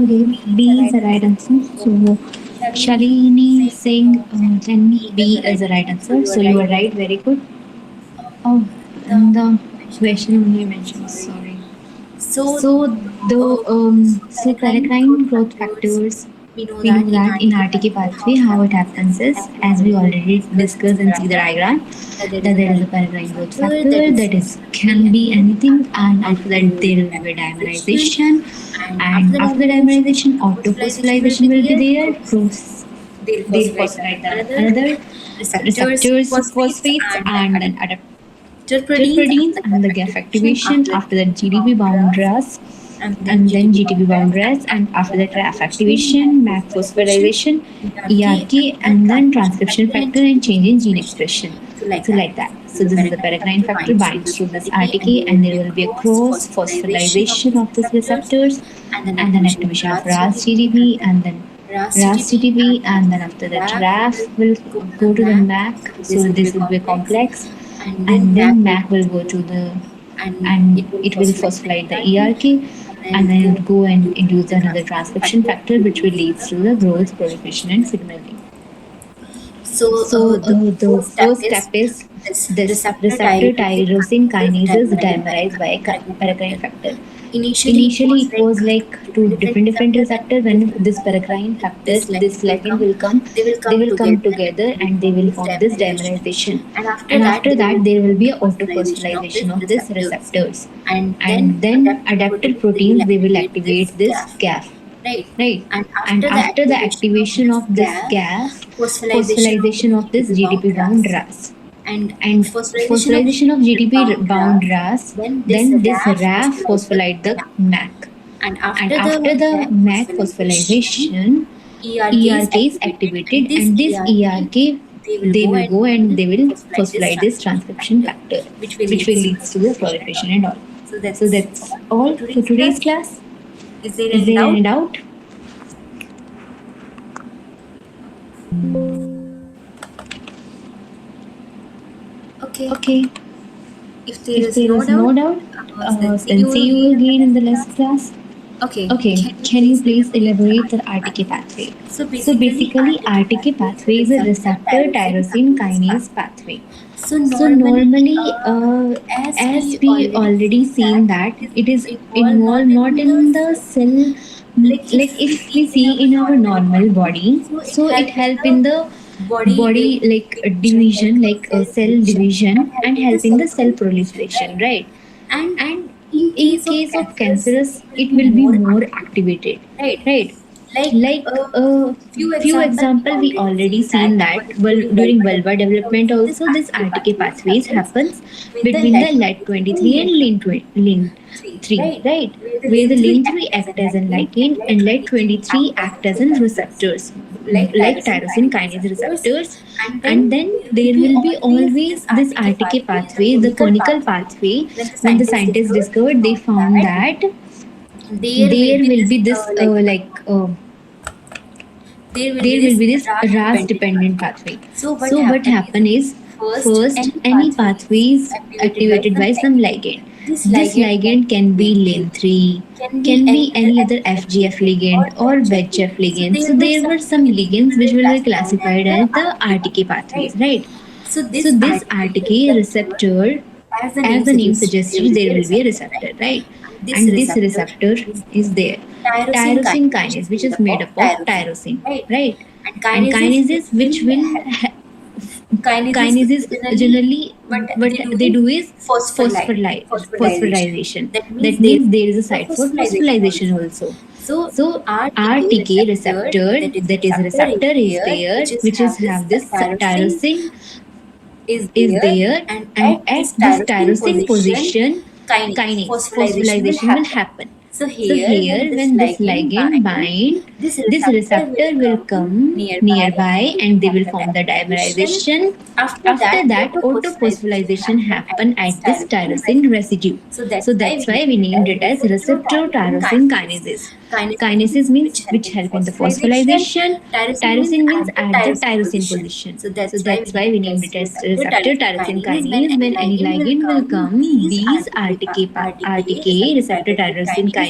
S1: Okay, B is the right answer. So Shalini Singh, then B is the right answer. So you are right. Very good. Oh, and the question only mentions. Sorry. So the so paracrine growth factors, we know that in RTK pathway how it happens is, as we already discussed and see the diagram, that there is a paracrine growth factor that is can be anything, and after that there will be a dimerization, and after the dimerization autophosphorylation will be there. They'll phosphorylate the another receptors phosphates and then adapter proteins and the GAF activation. After that GDP bound RAS and then GTP bound RAS, and after that RAF activation, MAC phosphorylation, ERK, and then transcription factor and change in gene expression. So like that. So this is the paracrine factor binds to this RTK, and there will be a cross phosphorylation of these receptors, and then activation of RAS GDP, and then RAS GDP, and then after that RAF will go to the MAC. So this will be a complex, and then MAC will go to the, and it will phosphorylate the ERK, and then it will go and induce another transcription factor, which will lead to the growth, proliferation, and signaling. So the first step is this receptor tyrosine kinase is dimerized by a paracrine factor. Initially, it was like two different receptors. When this paracrine factors, this ligand will come, they will come together and they will form this dimerization. And after that, there will be a autophosphorylation of these receptors. And then adapter proteins, they will activate this GAF. Right. And after the activation of this GAF, phosphorylation of this GDP bound RAS. And phosphorylation of GDP bound RAS, then this RAF phosphorylate the MAC. And after the MAC phosphorylation, ERK is activated, and this ERK they will go and they will phosphorylate this transcription factor, which will lead to the proliferation and all. So that's all for today's class. Is there any doubt? Okay. If there is no doubt, then see you again in the next class. Okay, can you please elaborate the RTK pathway? So basically, RTK pathway is a receptor tyrosine kinase pathway. So normally, as we already seen that it is involved not in the cell, like if we see in our normal body, so it help in the body like division, like cell division, and helping the cell proliferation, right? And in case of cancerous, it will be more activated, right? Like a few example we already seen that, well, during vulva development also this RTK pathways happens between the LAT23 and LIN3, right? Where the LIN3 act as a ligand and LAT23 act as in receptors, like tyrosine kinase receptors. And then there will be always this RTK pathway, the conical pathway. When the scientists discovered, they found that there will be this there will be this RAS dependent pathway. So what happen is, first any pathway is activated by some ligand. This ligand can be LIN3, can be any other FGF ligand or VEGF ligand. So there were some ligands which will be classified as the RTK pathways, right? So this RTK receptor, as the name suggests, there will be a receptor, right? And this receptor is there. Tyrosine kinase, which is made up of tyrosine, right? And kinases which will kinases generally what they do is phosphorylation. That means there is a site for phosphorylation also. So RTK receptor, that is receptor is there, which is have this tyrosine is there, and at this tyrosine position kinase phosphorylation will happen. So here when this ligand bind, this receptor will come nearby and they will form the dimerization. After that, autophosphorylation happen at this tyrosine residue. So that's why we named it as receptor tyrosine kinases. Kinases means which help in the phosphorylation. Tyrosine means at the tyrosine position. So that's why we named it as receptor tyrosine kinase. When any ligand will come, these RTK receptor tyrosine kinase,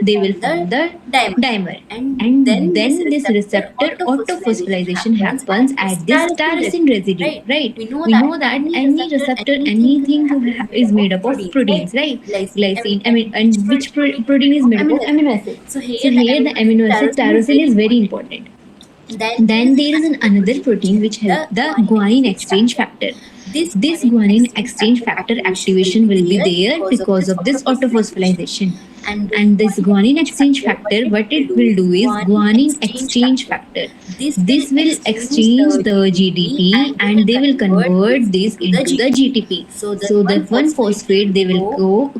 S1: they will form the dimer. And then this receptor autophosphorylation happens at this tyrosine residue, right? We know that any receptor, anything is made up of proteins, right? Glycine, and which protein is made up of amino acid. So here the amino acid tyrosine is very important. Then there is another protein which helps the guanine exchange factor. This guanine exchange factor activation will be there because of this autophosphorylation. And this guanine exchange factor, what it will do is guanine exchange factor. This will exchange the GDP and they will convert this into the GTP. So the one phosphate they will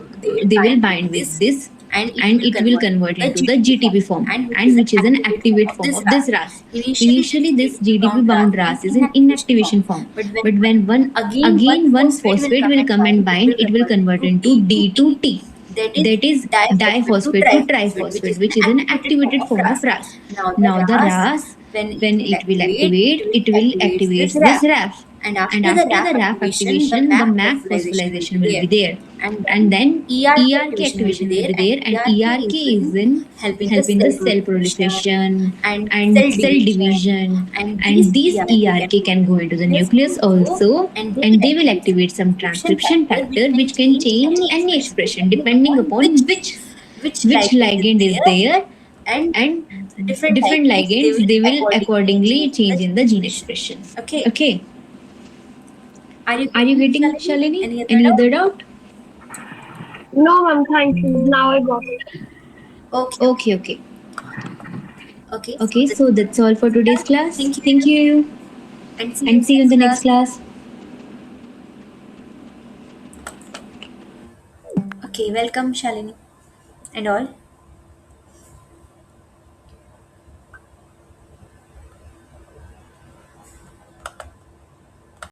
S1: bind with this and it will convert into the GTP form, and which is an activate form of this RAS. Initially, this GTP bound RAS is in inactivation form, but when one phosphate will come and bind, it will convert into D to T. That is diphosphate to triphosphate, which is an activated form of RAS. Now the RAS, when it will activate this RAF. And after the RAF activation, the MAC phosphorylation will be there. And then ERK activation will be there. And ERK is in helping the cell proliferation and cell division. And these ERK can go into the nucleus also. And they will activate some transcription factor which can change any expression depending upon which ligand is there. And different ligands, they will accordingly change in the gene expression. Okay. Are you getting Shalini? Any other doubt?
S3: No, ma'am, thank you. Now I got it.
S1: Okay. Okay, so that's all for today's class. Thank you. And see you in the next class.
S2: Okay, welcome Shalini and all.